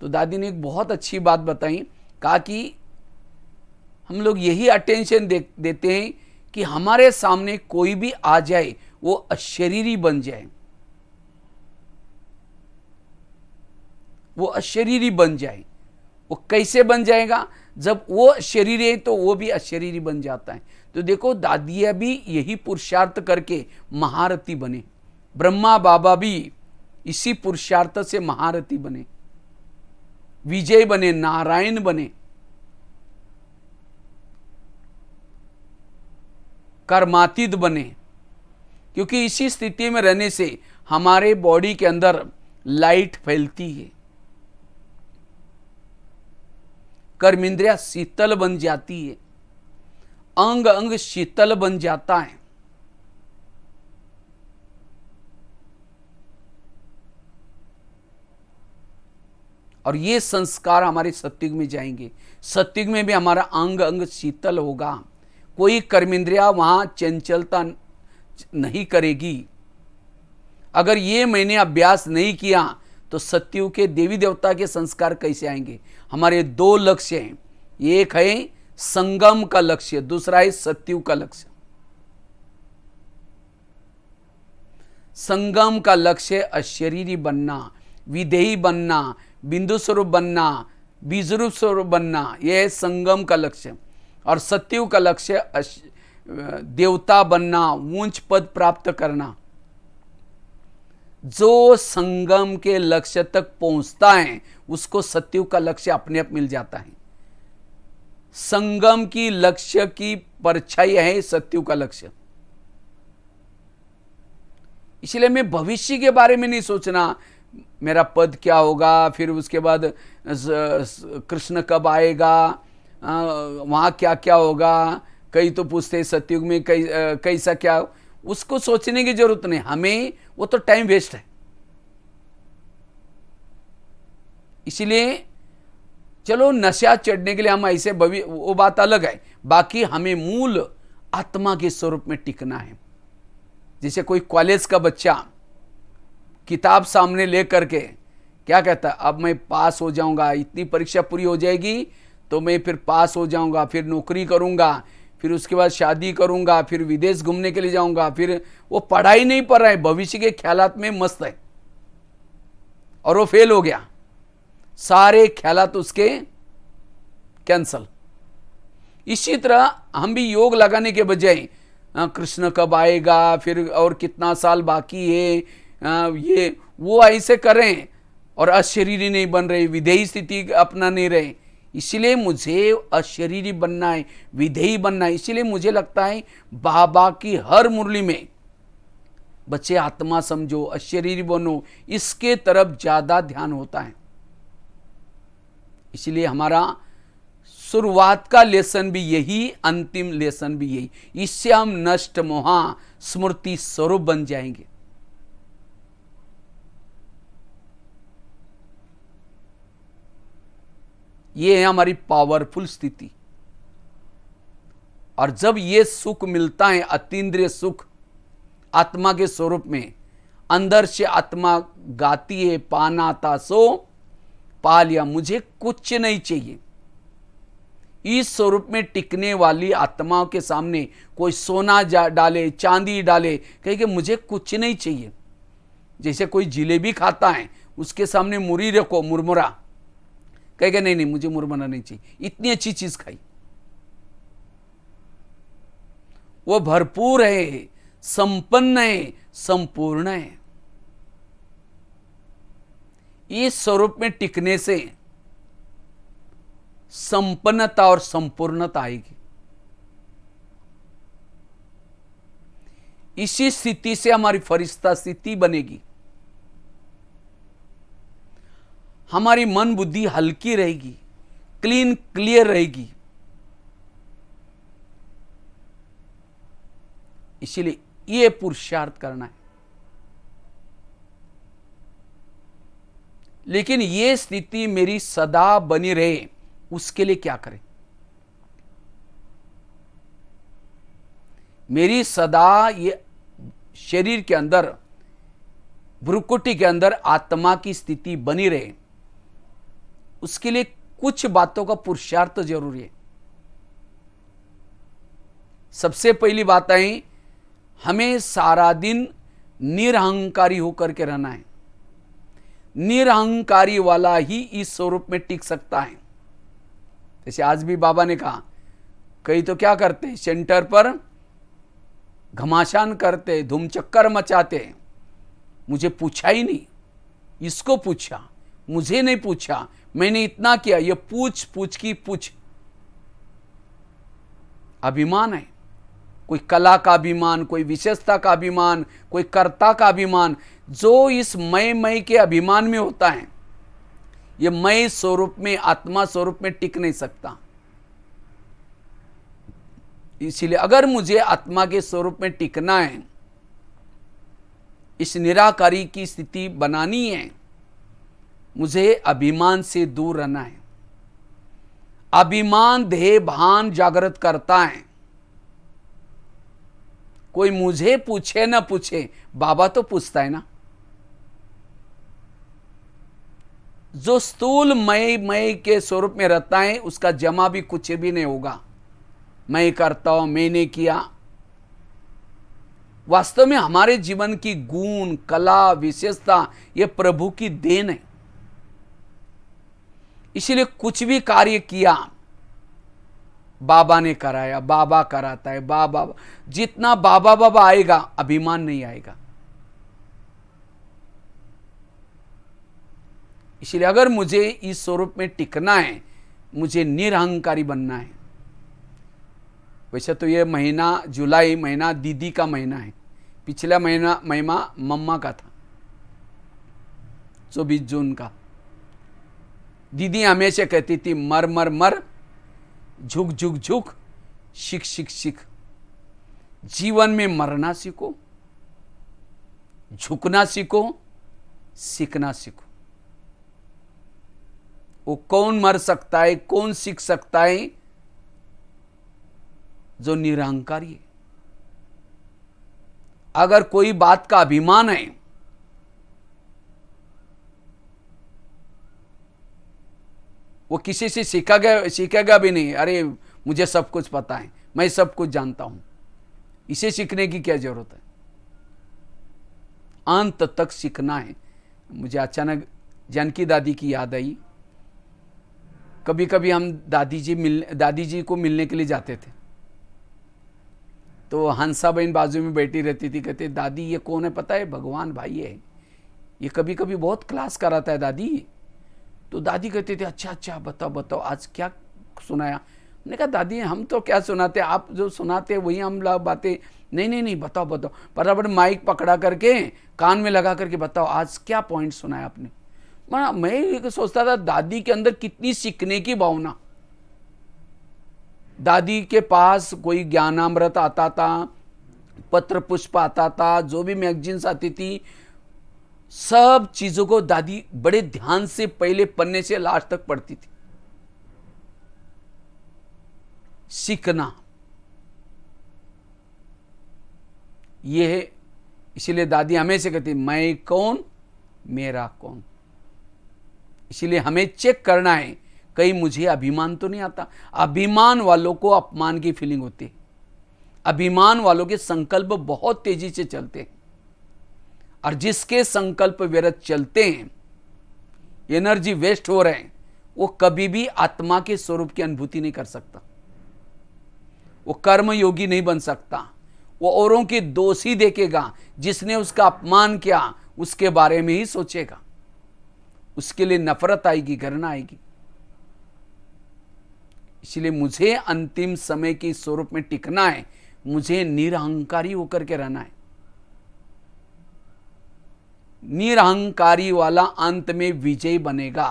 तो दादी ने एक बहुत अच्छी बात बताई, कहा कि हम लोग यही अटेंशन देते हैं कि हमारे सामने कोई भी आ जाए वो अशरीरी बन जाए, वो अशरीरी बन जाए। वो कैसे बन जाएगा? जब वो शरीर है तो वो भी अशरीरी बन जाता है। तो देखो दादियाँ भी यही पुरुषार्थ करके महारथी बने, ब्रह्मा बाबा भी इसी पुरुषार्थ से महारथी बने, विजय बने, नारायण बने, कर्मातीत बने। क्योंकि इसी स्थिति में रहने से हमारे बॉडी के अंदर लाइट फैलती है, कर्मेंद्रिया शीतल बन जाती है, अंग अंग शीतल बन जाता है। और ये संस्कार हमारे सत्युग में जाएंगे। सत्युग में भी हमारा अंग अंग शीतल होगा, कोई कर्मेंद्रिया वहां चंचलता नहीं करेगी। अगर ये मैंने अभ्यास नहीं किया तो सत्युग के देवी देवता के संस्कार कैसे आएंगे? हमारे 2 लक्ष्य हैं, एक है संगम का लक्ष्य, दूसरा है सत्युग का लक्ष्य। संगम का लक्ष्य अशरीरी बनना, विदेही बनना, बिंदु स्वरूप बनना, बीज रूप स्वरूप बनना, यह है संगम का लक्ष्य। और सत्युग का लक्ष्य देवता बनना, ऊंच पद प्राप्त करना। जो संगम के लक्ष्य तक पहुंचता है उसको सत्युग का लक्ष्य अपने आप मिल जाता है। संगम की लक्ष्य की परछाई है सत्युग का लक्ष्य। इसलिए मैं भविष्य के बारे में नहीं सोचना, मेरा पद क्या होगा, फिर उसके बाद कृष्ण कब आएगा, वहां क्या क्या होगा। कई तो पूछते हैं सत्युग में कैसा क्या, उसको सोचने की जरूरत नहीं हमें, वो तो टाइम वेस्ट है। इसलिए चलो नशा चढ़ने के लिए हम ऐसे वो बात अलग है, बाकी हमें मूल आत्मा के स्वरूप में टिकना है। जैसे कोई कॉलेज का बच्चा किताब सामने ले करके क्या कहता है, अब मैं पास हो जाऊंगा, इतनी परीक्षा पूरी हो जाएगी तो मैं फिर पास हो जाऊंगा, फिर नौकरी करूंगा, फिर उसके बाद शादी करूंगा, फिर विदेश घूमने के लिए जाऊंगा। फिर वो पढ़ाई नहीं पढ़ रहा है, भविष्य के ख्यालात में मस्त है और वो फेल हो गया, सारे ख्यालात उसके कैंसल। इसी तरह हम भी योग लगाने के बजाय कृष्ण कब आएगा, फिर और कितना साल बाकी है, ये वो ऐसे करें और अशरीरी नहीं बन रहे, विधेयी स्थिति अपना नहीं रहे। इसलिए मुझे अशरीरी बनना है, विधेयी बनना है। इसलिए मुझे लगता है बाबा की हर मुरली में बच्चे आत्मा समझो, अशरीरी बनो, इसके तरफ ज्यादा ध्यान होता है। इसलिए हमारा शुरुआत का लेसन भी यही, अंतिम लेसन भी यही। इससे हम नष्ट मोहा स्मृति स्वरूप बन जाएंगे। ये है हमारी पावरफुल स्थिति। और जब ये सुख मिलता है, अतीन्द्रिय सुख आत्मा के स्वरूप में, अंदर से आत्मा गाती है, पाना था सो पा लिया, मुझे कुछ नहीं चाहिए। इस स्वरूप में टिकने वाली आत्माओं के सामने कोई सोना डाले, चांदी डाले, कहे कि मुझे कुछ नहीं चाहिए। जैसे कोई जिलेबी खाता है, उसके सामने मुरी रखो, मुरमुरा, कहेगा नहीं नहीं मुझे मुरमुरा नहीं चाहिए, इतनी अच्छी चीज खाई। वो भरपूर है, संपन्न है, संपूर्ण है। इस स्वरूप में टिकने से संपन्नता और संपूर्णता आएगी। इसी स्थिति से हमारी फरिश्ता स्थिति बनेगी। हमारी मन बुद्धि हल्की रहेगी, क्लीन क्लियर रहेगी। इसलिए ये पुरुषार्थ करना है। लेकिन ये स्थिति मेरी सदा बनी रहे, उसके लिए क्या करें? मेरी सदा ये शरीर के अंदर, भ्रुकुटी के अंदर आत्मा की स्थिति बनी रहे, उसके लिए कुछ बातों का पुरुषार्थ जरूरी है। सबसे पहली बात है, हमें सारा दिन निरहंकारी होकर के रहना है। निरहंकारी वाला ही इस स्वरूप में टिक सकता है। जैसे आज भी बाबा ने कहा, कई तो क्या करते हैं, सेंटर पर घमासान करते, धूम चक्कर मचाते, मुझे पूछा ही नहीं, इसको पूछा, मुझे नहीं पूछा, मैंने इतना किया। ये पूछ पूछ की पूछ अभिमान है। कोई कला का अभिमान, कोई विशेषता का अभिमान, कोई कर्ता का अभिमान, जो इस मैं के अभिमान में होता है, ये मैं स्वरूप में, आत्मा स्वरूप में टिक नहीं सकता। इसीलिए अगर मुझे आत्मा के स्वरूप में टिकना है, इस निराकारी की स्थिति बनानी है, मुझे अभिमान से दूर रहना है। अभिमान देह भान जागृत करता है। कोई मुझे पूछे ना पूछे, बाबा तो पूछता है ना। जो स्थूल मैं के स्वरूप में रहता है, उसका जमा भी कुछ भी नहीं होगा। मैं करता हूं, मैंने किया। वास्तव में हमारे जीवन की गुण, कला, विशेषता ये प्रभु की देन है। इसलिए कुछ भी कार्य किया, बाबा ने कराया, बाबा कराता है, बाबा, जितना बाबा बाबा आएगा, अभिमान नहीं आएगा। इसलिए अगर मुझे इस स्वरूप में टिकना है, मुझे निरहंकारी बनना है। वैसे तो ये महीना जुलाई महीना दीदी का महीना है, पिछला महीना महिमा मम्मा का था, 24 जून का। दीदी हमेशा कहती थी मर मर मर, झुक झुक झुक, शिख शिख शिख। जीवन में मरना सीखो, झुकना सीखो, सीखना सीखो। वो कौन मर सकता है, कौन सीख सकता है? जो निरहंकारी है। अगर कोई बात का अभिमान है, वो किसी से सीखेगा भी नहीं। अरे मुझे सब कुछ पता है, मैं सब कुछ जानता हूं। इसे सीखने की क्या जरूरत है? अंत तक सीखना है। मुझे अचानक जानकी दादी की याद आई। कभी कभी हम दादी जी को मिलने के लिए जाते थे, तो हंसा बहन बाजू में बैठी रहती थी। कहते दादी ये कौन है पता है? भगवान भाई है, ये कभी कभी बहुत क्लास कराता है दादी। तो दादी कहते थे अच्छा अच्छा बताओ बताओ आज क्या सुनाया। मैंने कहा दादी हम तो क्या सुनाते, आप जो सुनाते वही हम लोग बातें। नहीं नहीं नहीं बताओ बताओ। बराबर माइक पकड़ा करके कान में लगा करके बताओ आज क्या पॉइंट सुनाया आपने। मैं सोचता था दादी के अंदर कितनी सीखने की भावना। दादी के पास कोई ज्ञानामृत आता था, पत्र पुष्प आता था, जो भी मैगजीन्स आती थी, सब चीजों को दादी बड़े ध्यान से पहले पन्ने से लास्ट तक पढ़ती थी। सीखना यह है। इसीलिए दादी हमेशा कहती मैं कौन, मेरा कौन। इसीलिए हमें चेक करना है कहीं मुझे अभिमान तो नहीं आता। अभिमान वालों को अपमान की फीलिंग होती है। अभिमान वालों के संकल्प बहुत तेजी से चलते हैं, और जिसके संकल्प व्यर्थ चलते हैं, एनर्जी वेस्ट हो रहे हैं, वो कभी भी आत्मा के स्वरूप की अनुभूति नहीं कर सकता। वो कर्म योगी नहीं बन सकता। वो औरों के दोष ही देखेगा। जिसने उसका अपमान किया उसके बारे में ही सोचेगा। उसके लिए नफरत आएगी, घृणा आएगी। इसलिए मुझे अंतिम समय के स्वरूप में टिकना है। मुझे निरहंकारी होकर के रहना है। निरहंकारी वाला अंत में विजय बनेगा।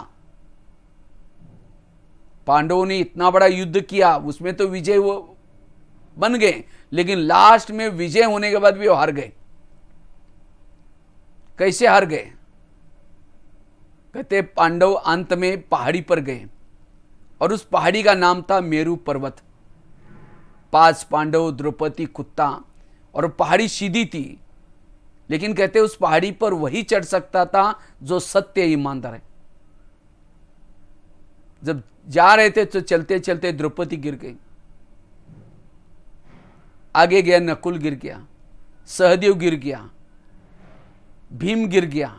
पांडवों ने इतना बड़ा युद्ध किया, उसमें तो विजय वो बन गए, लेकिन लास्ट में विजय होने के बाद भी वो हार गए। कैसे हार गए? कहते पांडव अंत में पहाड़ी पर गए, और उस पहाड़ी का नाम था मेरू पर्वत। 5 पांडव, द्रौपदी, कुत्ता, और पहाड़ी सीधी थी। लेकिन कहते उस पहाड़ी पर वही चढ़ सकता था जो सत्य ईमानदार है। जब जा रहे थे तो चलते चलते द्रौपदी गिर गई, आगे गया नकुल गिर गया, सहदेव गिर गया, भीम गिर गया,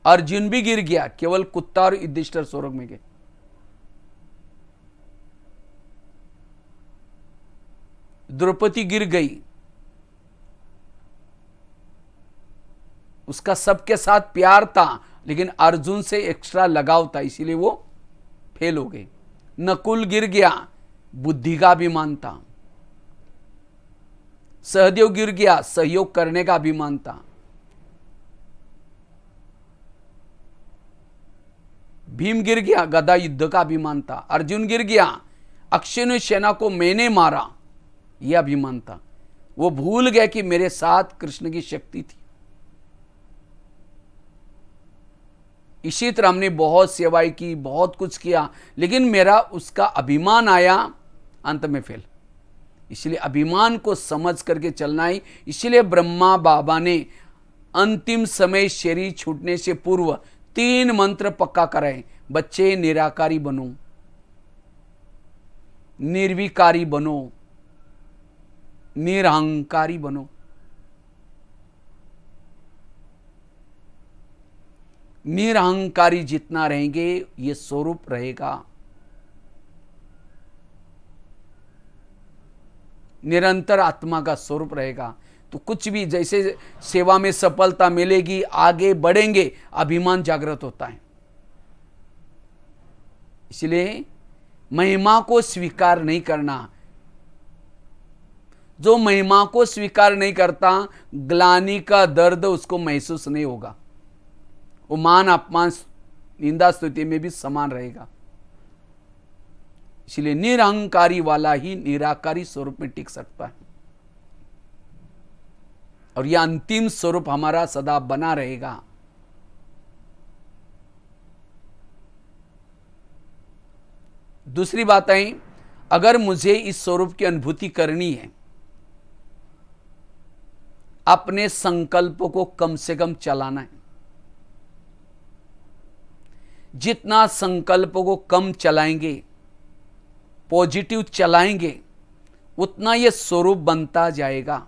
अर्जुन भी गिर गया। केवल कुत्ता और युधिष्ठिर स्वर्ग में गए। द्रौपदी गिर गई, उसका सबके साथ प्यार था, लेकिन अर्जुन से एक्स्ट्रा लगाव था, इसीलिए वो फेल हो गए। नकुल गिर गया, बुद्धि का अभिमान था। सहदेव गिर गया, सहयोग करने का अभिमान था। भीम गिर गया, गदा युद्ध का अभिमान था। अर्जुन गिर गया, अक्षय सेना को मैंने मारा, यह अभिमान था। वो भूल गया कि मेरे साथ कृष्ण की शक्ति थी। इसी तरह हमने बहुत सेवाएं की, बहुत कुछ किया, लेकिन मेरा उसका अभिमान आया, अंत में फेल। इसलिए अभिमान को समझ करके चलना ही। इसलिए ब्रह्मा बाबा ने अंतिम समय शरीर छूटने से पूर्व 3 मंत्र पक्का कराए। बच्चे निराकारी बनो, निर्विकारी बनो, निरहंकारी बनो। निरहंकारी जितना रहेंगे ये स्वरूप रहेगा। निरंतर आत्मा का स्वरूप रहेगा। तो कुछ भी, जैसे सेवा में सफलता मिलेगी, आगे बढ़ेंगे, अभिमान जागृत होता है। इसलिए महिमा को स्वीकार नहीं करना। जो महिमा को स्वीकार नहीं करता, ग्लानि का दर्द उसको महसूस नहीं होगा। वो मान अपमान निंदा स्तुति में भी समान रहेगा। इसलिए निरहंकारी वाला ही निराकारी स्वरूप में टिक सकता है, और यह अंतिम स्वरूप हमारा सदा बना रहेगा। दूसरी बात है, अगर मुझे इस स्वरूप की अनुभूति करनी है, अपने संकल्प को कम से कम चलाना है। जितना संकल्प को कम चलाएंगे, पॉजिटिव चलाएंगे, उतना यह स्वरूप बनता जाएगा।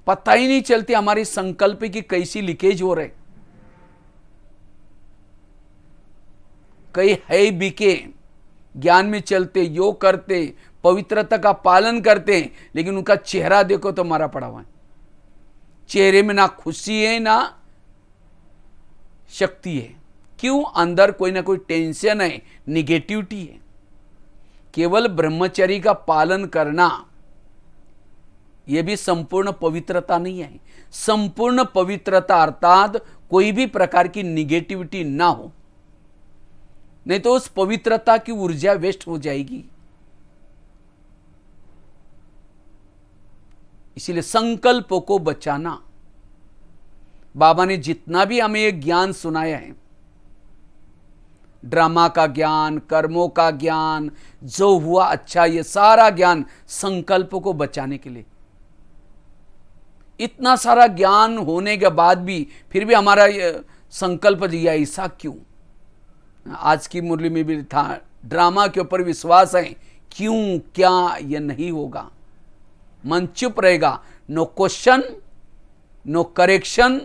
पता ही नहीं चलती हमारी संकल्प की कैसी लीकेज हो रहे। कई है बिके, ज्ञान में चलते, योग करते, पवित्रता का पालन करते हैं, लेकिन उनका चेहरा देखो तो मारा पड़ा हुआ है। चेहरे में ना खुशी है ना शक्ति है। क्यों? अंदर कोई ना कोई टेंशन है, निगेटिविटी है। केवल ब्रह्मचर्य का पालन करना यह भी संपूर्ण पवित्रता नहीं है। संपूर्ण पवित्रता अर्थात कोई भी प्रकार की निगेटिविटी ना हो, नहीं तो उस पवित्रता की ऊर्जा वेस्ट हो जाएगी। इसीलिए संकल्प को बचाना। बाबा ने जितना भी हमें ये ज्ञान सुनाया है, ड्रामा का ज्ञान, कर्मों का ज्ञान, जो हुआ अच्छा, ये सारा ज्ञान संकल्प को बचाने के लिए। इतना सारा ज्ञान होने के बाद भी फिर भी हमारा संकल्प दिया, ऐसा क्यों? आज की मुरली में भी था, ड्रामा के ऊपर विश्वास है, क्यों क्या यह नहीं होगा। मन चुप रहेगा, no question, no correction,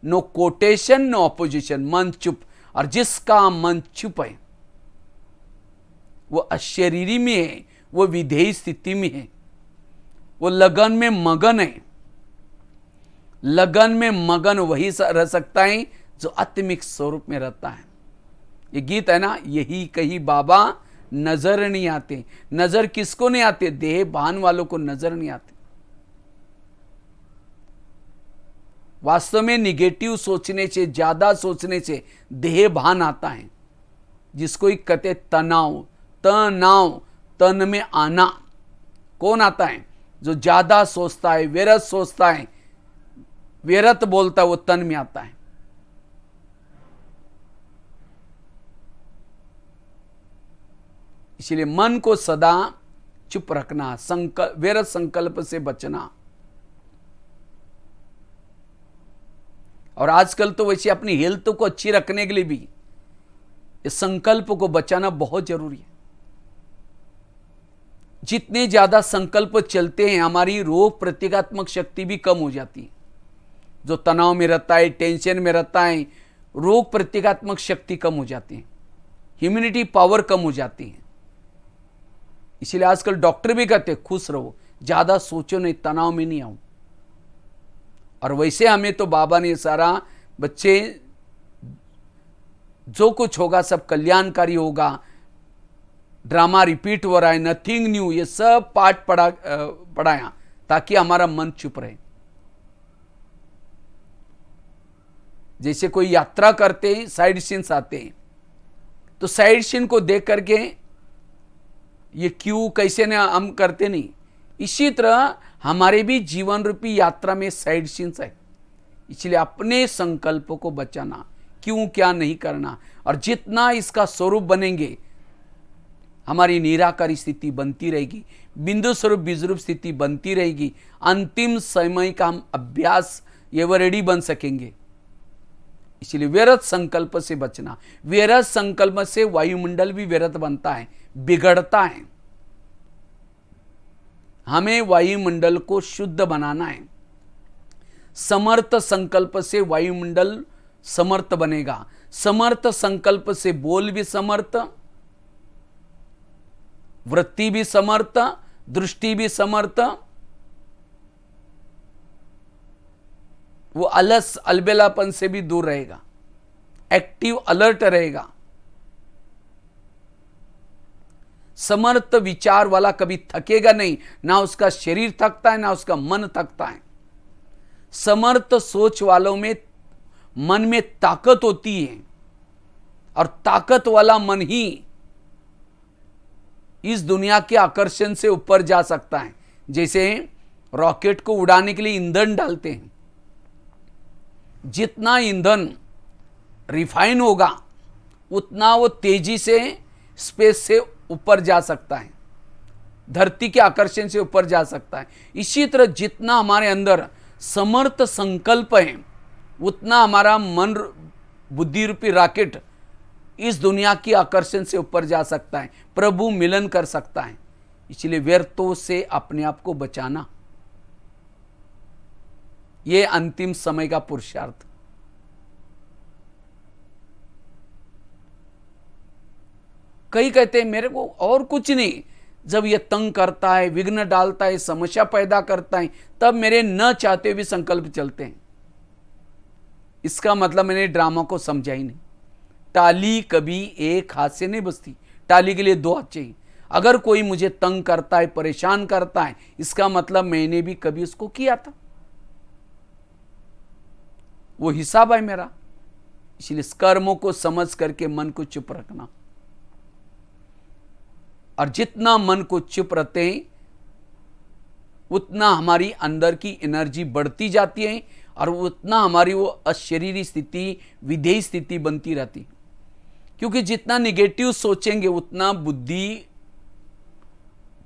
no quotation, no opposition, मन चुप। और जिसका मन चुप है वो अशरीरी में है, वो विधेयी स्थिति में है, वो लगन में मगन है। लगन में मगन वही रह सकता है जो आत्मिक स्वरूप में रहता है। ये गीत है ना, यही कही बाबा नजर नहीं आते। नजर किसको नहीं आते? देह भान वालों को नजर नहीं आते। वास्तव में निगेटिव सोचने से, ज्यादा सोचने से देह भान आता है, जिसको ही कहते तनाव। तनाव, तन में आना। कौन आता है? जो ज्यादा सोचता है, व्यर्थ सोचता है, व्यर्थ बोलता है, वो तन में आता है। इसलिए मन को सदा चुप रखना, व्यर्थ संकल्प से बचना। और आजकल तो वैसे अपनी हेल्थ को अच्छी रखने के लिए भी इस संकल्प को बचाना बहुत जरूरी है। जितने ज्यादा संकल्प चलते हैं, हमारी रोग प्रतिकात्मक शक्ति भी कम हो जाती है। जो तनाव में रहता है, टेंशन में रहता है, रोग प्रतिकात्मक शक्ति कम हो जाती है, ह्यूमिनिटी पावर कम हो जाती है। इसलिए आजकल डॉक्टर भी कहते हैं खुश रहो, ज्यादा सोचो नहीं, तनाव में नहीं आओ। और वैसे हमें तो बाबा ने सारा, बच्चे जो कुछ होगा सब कल्याणकारी होगा, ड्रामा रिपीट हो रहा है, नथिंग न्यू, ये सब पाठ पढ़ाया ताकि हमारा मन चुप रहे। जैसे कोई यात्रा करते हैं, साइड सीन्स आते हैं, तो साइड सीन को देख करके ये क्यों कैसे ने हम करते नहीं। इसी तरह हमारे भी जीवन रूपी यात्रा में साइड सीन्स है। इसलिए अपने संकल्प को बचाना, क्यों क्या नहीं करना। और जितना इसका स्वरूप बनेंगे, हमारी निराकारी स्थिति बनती रहेगी, बिंदु स्वरूप बीजरूप स्थिति बनती रहेगी। अंतिम समय का हम अभ्यास एवरेडी बन सकेंगे। इसलिए व्यर्थ संकल्प से बचना। व्यर्थ संकल्प से वायुमंडल भी व्यर्थ बनता है, बिगड़ता है। हमें वायुमंडल को शुद्ध बनाना है। समर्थ संकल्प से वायुमंडल समर्थ बनेगा। समर्थ संकल्प से बोल भी समर्थ, वृत्ति भी समर्थ, दृष्टि भी समर्थ। वो अलस अलबेलापन से भी दूर रहेगा। एक्टिव अलर्ट रहेगा। समर्थ विचार वाला कभी थकेगा नहीं, ना उसका शरीर थकता है ना उसका मन थकता है। समर्थ सोच वालों में मन में ताकत होती है, और ताकत वाला मन ही इस दुनिया के आकर्षण से ऊपर जा सकता है। जैसे रॉकेट को उड़ाने के लिए ईंधन डालते हैं, जितना ईंधन रिफाइन होगा उतना वो तेजी से स्पेस से ऊपर जा सकता है, धरती के आकर्षण से ऊपर जा सकता है। इसी तरह जितना हमारे अंदर समर्थ संकल्प है, उतना हमारा मन बुद्धि रूपी रॉकेट इस दुनिया की आकर्षण से ऊपर जा सकता है, प्रभु मिलन कर सकता है। इसलिए व्यर्थों से अपने आप को बचाना, यह अंतिम समय का पुरुषार्थ। कई कहते हैं मेरे को और कुछ नहीं, जब यह तंग करता है, विघ्न डालता है, समस्या पैदा करता है, तब मेरे न चाहते हुए संकल्प चलते हैं। इसका मतलब मैंने ड्रामा को समझा ही नहीं। टाली कभी एक हाथ से नहीं बजती, टाली के लिए दो हाथ चाहिए। अगर कोई मुझे तंग करता है, परेशान करता है, इसका मतलब मैंने भी कभी उसको किया था, वो हिसाब है मेरा। इसलिए कर्मों को समझ करके मन को चुप रखना, और जितना मन को चुप रखते हैं उतना हमारी अंदर की एनर्जी बढ़ती जाती है, और उतना हमारी वो अशरीरी स्थिति, विधेय स्थिति बनती रहती। क्योंकि जितना निगेटिव सोचेंगे उतना बुद्धि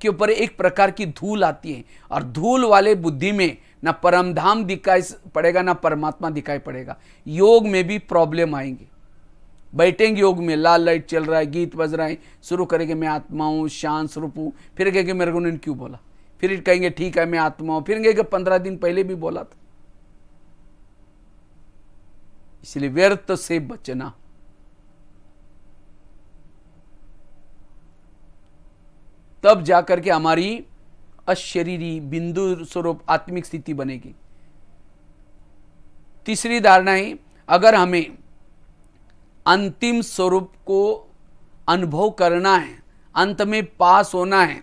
के ऊपर एक प्रकार की धूल आती है, और धूल वाले बुद्धि में ना परमधाम दिखाई पड़ेगा ना परमात्मा दिखाई पड़ेगा। योग में भी प्रॉब्लम आएंगे। बैठेंगे योग में, लाल लाइट चल रहा है, गीत बज रहा है, शुरू करेंगे मैं आत्मा हूं, शांत स्वरूप हूं, फिर कहेंगे मेरे को उन्होंने क्यों बोला, फिर कहेंगे ठीक है मैं आत्मा हूं, फिर कहेंगे 15 दिन पहले भी बोला था। इसलिए व्यर्थ से बचना। तब जाकर के हमारी अशरीरी बिंदु स्वरूप आत्मिक स्थिति बनेगी। तीसरी धारणा है, अगर हमें अंतिम स्वरूप को अनुभव करना है, अंत में पास होना है,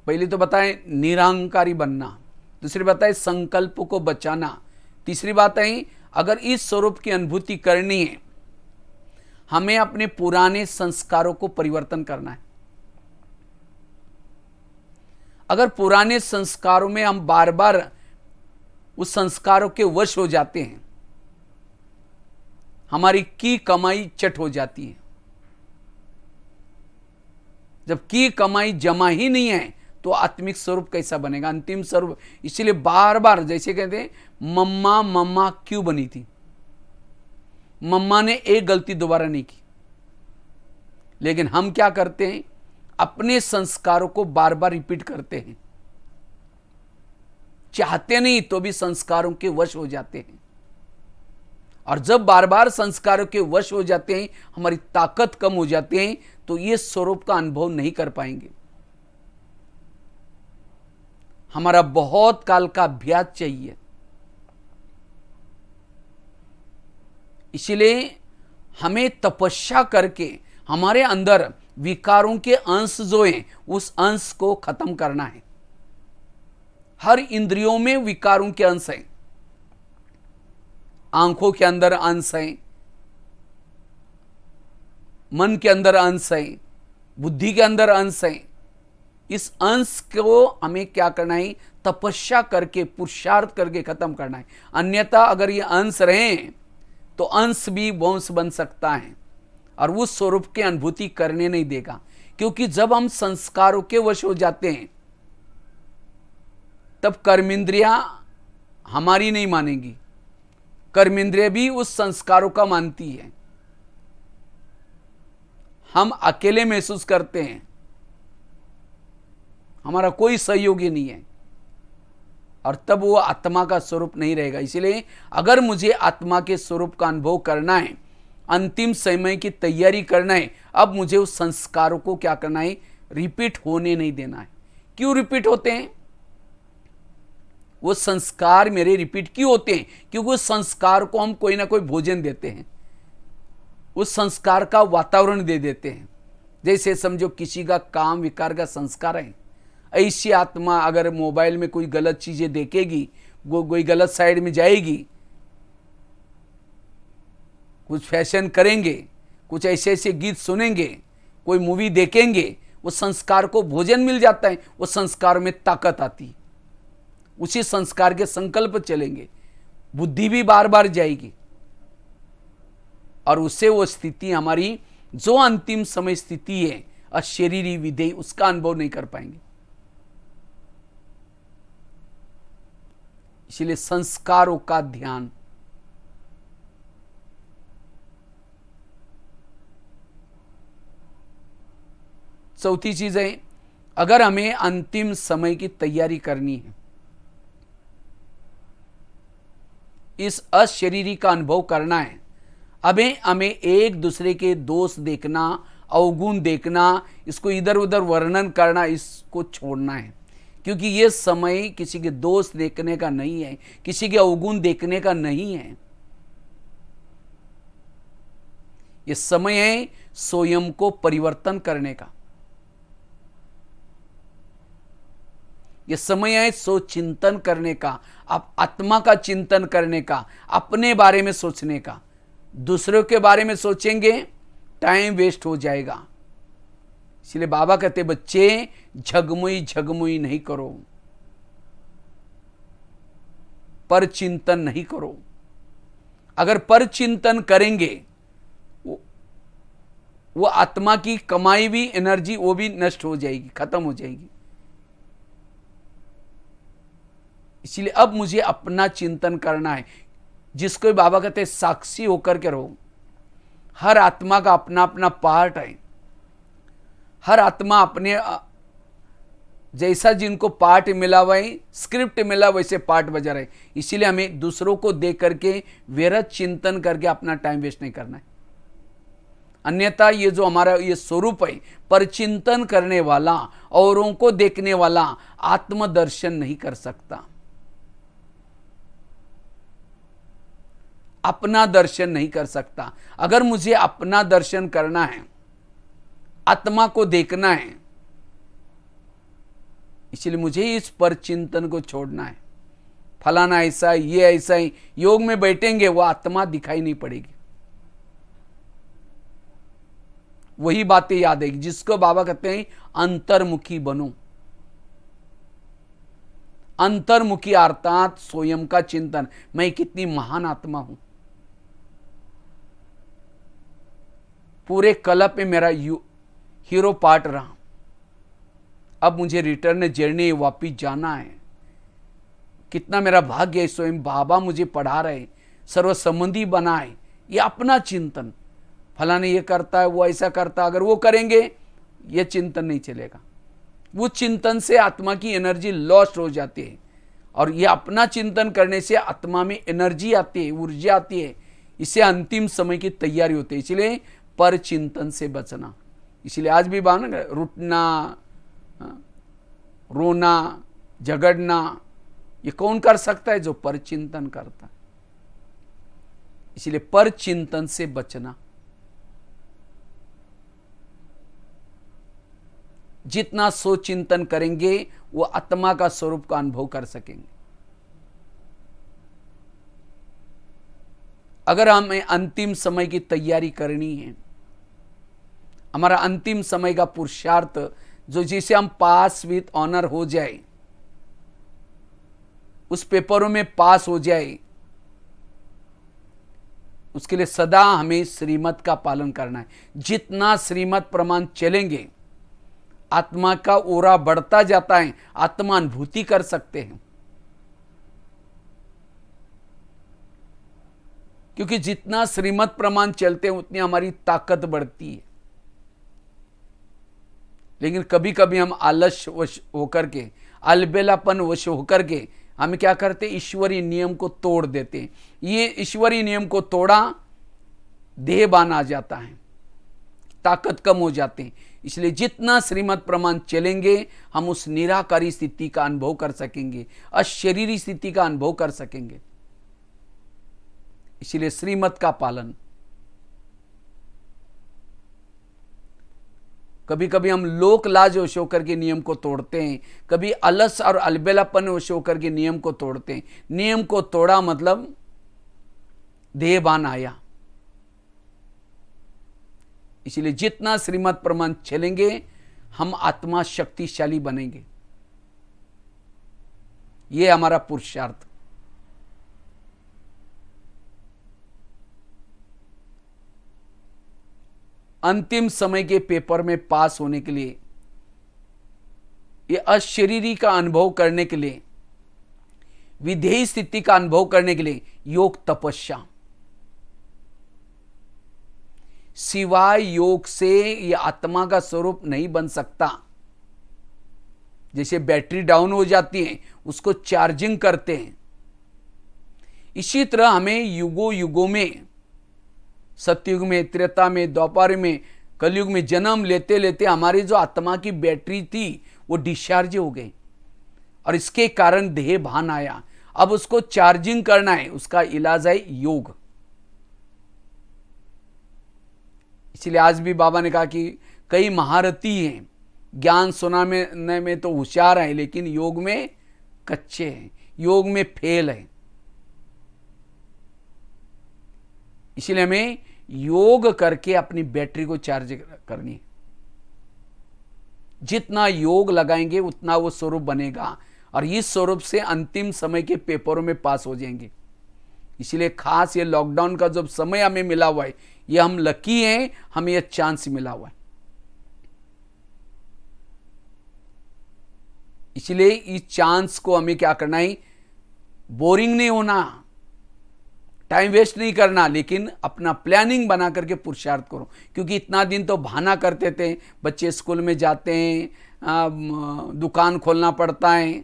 पहले तो बताएं निरंकारी बनना, दूसरी बात है संकल्प को बचाना, तीसरी बात है अगर इस स्वरूप की अनुभूति करनी है, हमें अपने पुराने संस्कारों को परिवर्तन करना है। अगर पुराने संस्कारों में हम बार बार उस संस्कारों के वश हो जाते हैं, हमारी की कमाई चट हो जाती है। जब की कमाई जमा ही नहीं है तो आत्मिक स्वरूप कैसा बनेगा, अंतिम स्वरूप। इसलिए बार बार जैसे कहते हैं मम्मा मम्मा क्यों बनी थी, मम्मा ने एक गलती दोबारा नहीं की, लेकिन हम क्या करते हैं अपने संस्कारों को बार बार रिपीट करते हैं, चाहते नहीं तो भी संस्कारों के वश हो जाते हैं। और जब बार बार संस्कारों के वश हो जाते हैं, हमारी ताकत कम हो जाती है, तो ये स्वरूप का अनुभव नहीं कर पाएंगे। हमारा बहुत काल का अभ्यास चाहिए। इसलिए हमें तपस्या करके हमारे अंदर विकारों के अंश जो हैं उस अंश को खत्म करना है। हर इंद्रियों में विकारों के अंश हैं, आंखों के अंदर अंश है, मन के अंदर अंश है, बुद्धि के अंदर अंश है। इस अंश को हमें क्या करना है, तपस्या करके पुरुषार्थ करके खत्म करना है। अन्यथा अगर ये अंश रहे तो अंश भी वंश बन सकता है और उस स्वरूप की अनुभूति करने नहीं देगा। क्योंकि जब हम संस्कारों के वश हो जाते हैं तब कर्मेंद्रियां हमारी नहीं मानेंगी, कर्मेंद्रिय भी उस संस्कारों का मानती है। हम अकेले महसूस करते हैं, हमारा कोई सहयोगी नहीं है, और तब वो आत्मा का स्वरूप नहीं रहेगा। इसलिए अगर मुझे आत्मा के स्वरूप का अनुभव करना है, अंतिम समय की तैयारी करना है, अब मुझे उस संस्कारों को क्या करना है, रिपीट होने नहीं देना है। क्यों रिपीट होते हैं? वो संस्कार मेरे रिपीट क्यों होते हैं? क्योंकि उस संस्कार को हम कोई ना कोई भोजन देते हैं, उस संस्कार का वातावरण दे देते हैं। जैसे समझो किसी का काम विकार का संस्कार है, ऐसी आत्मा अगर मोबाइल में कोई गलत चीजें देखेगी, वो कोई गलत साइड में जाएगी, कुछ फैशन करेंगे, कुछ ऐसे ऐसे गीत सुनेंगे, कोई मूवी देखेंगे, वो संस्कार को भोजन मिल जाता है, वो संस्कार में ताकत आती, उसी संस्कार के संकल्प चलेंगे, बुद्धि भी बार बार जाएगी और उससे वो स्थिति हमारी जो अंतिम समय स्थिति है अशरीरी विधेय, उसका अनुभव नहीं कर पाएंगे। इसलिए संस्कारों का ध्यान। चौथी चीज है, अगर हमें अंतिम समय की तैयारी करनी है, इस अशरीरी का अनुभव करना है, हमें एक दूसरे के दोष देखना, अवगुण देखना, इसको इधर उधर वर्णन करना, इसको छोड़ना है। क्योंकि ये समय किसी के दोष देखने का नहीं है, किसी के अवगुण देखने का नहीं है। ये समय है स्वयं को परिवर्तन करने का, ये समय है सोचिंतन करने का, आप आत्मा का चिंतन करने का, अपने बारे में सोचने का। दूसरों के बारे में सोचेंगे टाइम वेस्ट हो जाएगा। इसलिए बाबा कहते बच्चे झगमुई झगमुई नहीं करो, पर चिंतन नहीं करो। अगर पर चिंतन करेंगे वो आत्मा की कमाई भी एनर्जी वो भी नष्ट हो जाएगी, खत्म हो जाएगी। इसलिए अब मुझे अपना चिंतन करना है, जिसको बाबा कहते हैं साक्षी होकर के रहो। हर आत्मा का अपना अपना पार्ट है, हर आत्मा अपने जैसा जिनको पार्ट मिला हुआ है, स्क्रिप्ट मिला वैसे पार्ट बजा रहे। इसीलिए हमें दूसरों को देख करके व्यर्थ चिंतन करके अपना टाइम वेस्ट नहीं करना है। अन्यथा ये जो हमारा ये स्वरूप है, पर चिंतन करने वाला, औरों को देखने वाला आत्मदर्शन नहीं कर सकता, अपना दर्शन नहीं कर सकता। अगर मुझे अपना दर्शन करना है, आत्मा को देखना है, इसलिए मुझे इस पर चिंतन को छोड़ना है। फलाना ऐसा है, ये ऐसा है, योग में बैठेंगे वो आत्मा दिखाई नहीं पड़ेगी, वही बातें याद आएगी। जिसको बाबा कहते हैं अंतर्मुखी बनो। अंतर्मुखी अर्थात स्वयं का चिंतन, मैं कितनी महान आत्मा हूं, पूरे कल्प में मेरा हीरो पार्ट रहा, अब मुझे रिटर्न जर्नी वापिस जाना है। कितना मेरा भाग्य है, स्वयं बाबा मुझे पढ़ा रहे, सर्व संबंधी बनाए। ये अपना चिंतन, फलाने ये करता है, वो ऐसा करता है, अगर वो करेंगे ये चिंतन नहीं चलेगा। वो चिंतन से आत्मा की एनर्जी लॉस्ट हो जाती है, और ये अपना चिंतन करने से आत्मा में एनर्जी आती है, ऊर्जा आती है। इससे अंतिम समय की तैयारी होती है। इसलिए पर चिंतन से बचना। इसलिए आज भी बात, रुटना, रोना, झगड़ना, ये कौन कर सकता है? जो पर चिंतन करता है। इसलिए पर चिंतन से बचना। जितना सोच चिंतन करेंगे वो आत्मा का स्वरूप का अनुभव कर सकेंगे। अगर हमें अंतिम समय की तैयारी करनी है, हमारा अंतिम समय का पुरुषार्थ जो जिसे हम पास विथ ऑनर हो जाए, उस पेपरों में पास हो जाए, उसके लिए सदा हमें श्रीमत का पालन करना है। जितना श्रीमत प्रमाण चलेंगे आत्मा का ओरा बढ़ता जाता है, आत्मा अनुभूति कर सकते हैं। क्योंकि जितना श्रीमत प्रमाण चलते हैं उतनी हमारी ताकत बढ़ती है। लेकिन कभी कभी हम आलस्य वश होकर के, अलबेलापन वश होकर के हम क्या करते, ईश्वरीय नियम को तोड़ देते हैं। ये ईश्वरीय नियम को तोड़ा, देहबान आ जाता है, ताकत कम हो जाते हैं। इसलिए जितना श्रीमत प्रमाण चलेंगे हम उस निराकारी स्थिति का अनुभव कर सकेंगे, अशरीरी स्थिति का अनुभव कर सकेंगे। इसलिए श्रीमत का पालन। कभी कभी हम लोक लाज वश होकर के नियम को तोड़ते हैं, कभी अलस और अलबेलापन वश होकर के नियम को तोड़ते हैं। नियम को तोड़ा मतलब देहभान आया। इसलिए जितना श्रीमत प्रमाण चलेंगे हम आत्मा शक्तिशाली बनेंगे। यह हमारा पुरुषार्थ। अंतिम समय के पेपर में पास होने के लिए, यह अशरीरी का अनुभव करने के लिए, विधेयी स्थिति का अनुभव करने के लिए योग तपस्या। सिवाय योग से यह आत्मा का स्वरूप नहीं बन सकता। जैसे बैटरी डाउन हो जाती है उसको चार्जिंग करते हैं, इसी तरह हमें युगों युगों में, सतयुग में, त्रेता में, द्वापर में, कलयुग में जन्म लेते लेते हमारी जो आत्मा की बैटरी थी वो डिस्चार्ज हो गई और इसके कारण देह भान आया। अब उसको चार्जिंग करना है, उसका इलाज है योग। इसलिए आज भी बाबा ने कहा कि कई महारथी हैं, ज्ञान सुनाने में तो होशियार हैं लेकिन योग में कच्चे हैं, योग में फेल है। इसलिए हमें योग करके अपनी बैटरी को चार्ज करनी है। जितना योग लगाएंगे उतना वो स्वरूप बनेगा और इस स्वरूप से अंतिम समय के पेपरों में पास हो जाएंगे। इसलिए खास ये लॉकडाउन का जो समय हमें मिला हुआ है, ये हम लकी हैं, हमें ये चांस मिला हुआ है। इसलिए इस चांस को हमें क्या करना है, बोरिंग नहीं होना, टाइम वेस्ट नहीं करना, लेकिन अपना प्लानिंग बना करके पुरुषार्थ करो। क्योंकि इतना दिन तो बहाना करते थे, बच्चे स्कूल में जाते हैं, दुकान खोलना पड़ता है,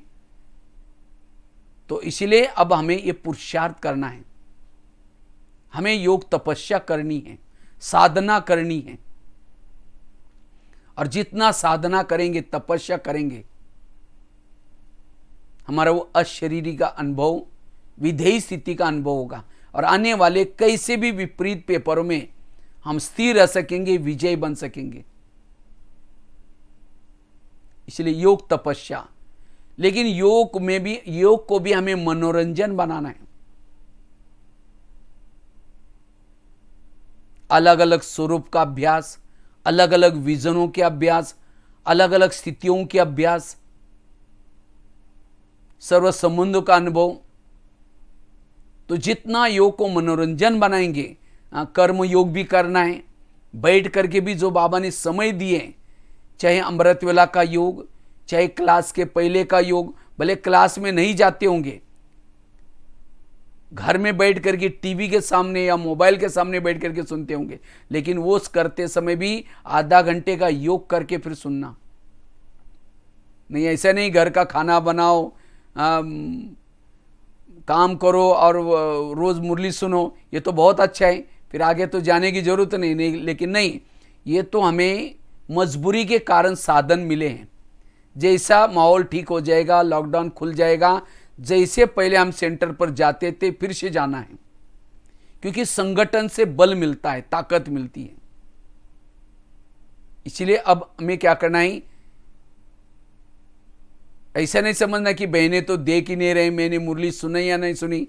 तो इसलिए अब हमें ये पुरुषार्थ करना है। हमें योग तपस्या करनी है, साधना करनी है, और जितना साधना करेंगे, तपस्या करेंगे, हमारा वो अशरीरी का अनुभव, विधेयी स्थिति का अनुभव होगा और आने वाले कैसे भी विपरीत पेपरों में हम स्थिर रह सकेंगे, विजय बन सकेंगे। इसलिए योग तपस्या, लेकिन योग को भी हमें मनोरंजन बनाना है। अलग अलग स्वरूप का अभ्यास, अलग अलग विजनों के अभ्यास, अलग अलग स्थितियों के अभ्यास, सर्व संबंधों का अनुभव। तो जितना योग को मनोरंजन बनाएंगे, कर्म योग भी करना है, बैठ करके भी जो बाबा ने समय दिए, चाहे अमृत वेला का योग, चाहे क्लास के पहले का योग, भले क्लास में नहीं जाते होंगे, घर में बैठ करके टीवी के सामने या मोबाइल के सामने बैठ करके सुनते होंगे, लेकिन वो करते समय भी आधा घंटे का योग करके फिर सुनना। नहीं, ऐसा नहीं घर का खाना बनाओ, काम करो और रोज मुरली सुनो, ये तो बहुत अच्छा है, फिर आगे तो जाने की जरूरत नहीं, लेकिन नहीं, ये तो हमें मजबूरी के कारण साधन मिले हैं। जैसा माहौल ठीक हो जाएगा, लॉकडाउन खुल जाएगा, जैसे पहले हम सेंटर पर जाते थे फिर से जाना है, क्योंकि संगठन से बल मिलता है, ताकत मिलती है। इसलिए अब हमें क्या करना है, ऐसा नहीं समझना कि बहनें तो देख ही नहीं रही, मैंने मुरली सुनी या नहीं सुनी।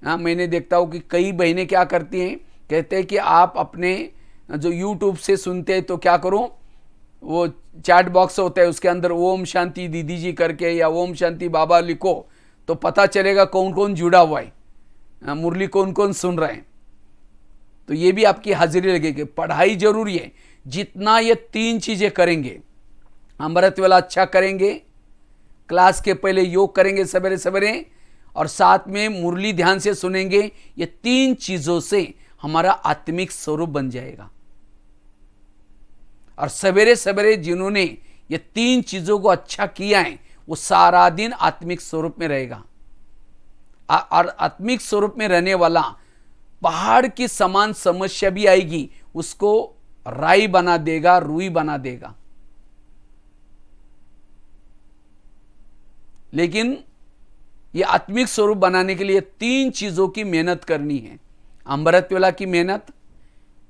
हाँ, मैंने देखता हूँ कि कई बहनें क्या करती हैं, कहते हैं कि आप अपने जो यूट्यूब से सुनते हैं तो क्या करो, वो चैट बॉक्स होता है उसके अंदर ओम शांति दीदी जी करके या ओम शांति बाबा लिखो तो पता चलेगा कौन कौन जुड़ा हुआ है, मुरली कौन कौन सुन रहे हैं। तो ये भी आपकी हाजिरी लगेगी। पढ़ाई जरूरी है, जितना ये 3 चीजें करेंगे, अमृत वेला अच्छा करेंगे, क्लास के पहले योग करेंगे सवेरे सवेरे, और साथ में मुरली ध्यान से सुनेंगे, ये 3 चीजों से हमारा आत्मिक स्वरूप बन जाएगा। और सवेरे सवेरे जिन्होंने ये 3 चीजों को अच्छा किया है वो सारा दिन आत्मिक स्वरूप में रहेगा। और आत्मिक स्वरूप में रहने वाला पहाड़ की समान समस्या भी आएगी, उसको राई बना देगा, रुई बना देगा। लेकिन ये आत्मिक स्वरूप बनाने के लिए 3 चीजों की मेहनत करनी है। अमृत वेला की मेहनत,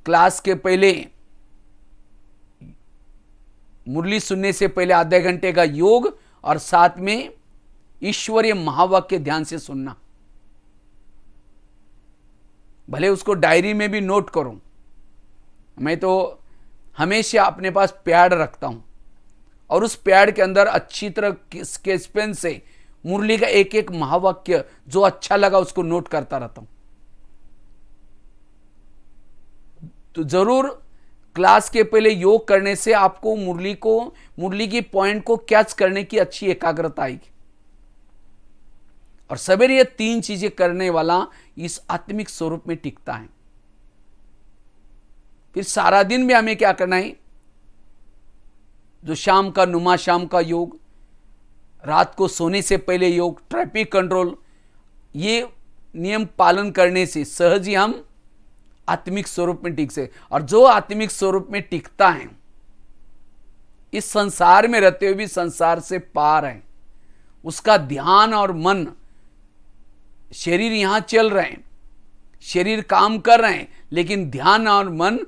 क्लास के पहले मुरली सुनने से पहले आधे घंटे का योग, और साथ में ईश्वरीय महावाक्य ध्यान से सुनना। भले उसको डायरी में भी नोट करो। मैं तो हमेशा अपने पास पैड रखता हूं, और उस पैड के अंदर अच्छी तरह स्केच पेन से मुरली का एक एक महावाक्य जो अच्छा लगा उसको नोट करता रहता हूं। तो जरूर क्लास के पहले योग करने से आपको मुरली की पॉइंट को कैच करने की अच्छी एकाग्रता आएगी। और सवेरे ये 3 चीजें करने वाला इस आत्मिक स्वरूप में टिकता है। फिर सारा दिन में हमें क्या करना है? जो शाम का नुमा शाम का योग, रात को सोने से पहले योग, ट्रैफिक कंट्रोल, ये नियम पालन करने से सहज ही हम आत्मिक स्वरूप में टिक से। और जो आत्मिक स्वरूप में टिकता है, इस संसार में रहते हुए भी संसार से पार है। उसका ध्यान और मन, शरीर यहां चल रहे हैं, शरीर काम कर रहे हैं, लेकिन ध्यान और मन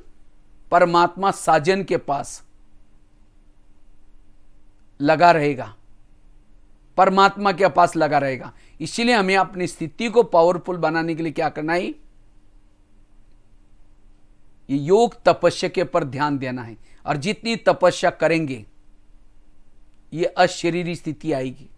परमात्मा साजन के पास लगा रहेगा, परमात्मा के पास लगा रहेगा। इसलिए हमें अपनी स्थिति को पावरफुल बनाने के लिए क्या करना है? ये योग तपस्या के पर ध्यान देना है। और जितनी तपस्या करेंगे ये अशरीरी स्थिति आएगी।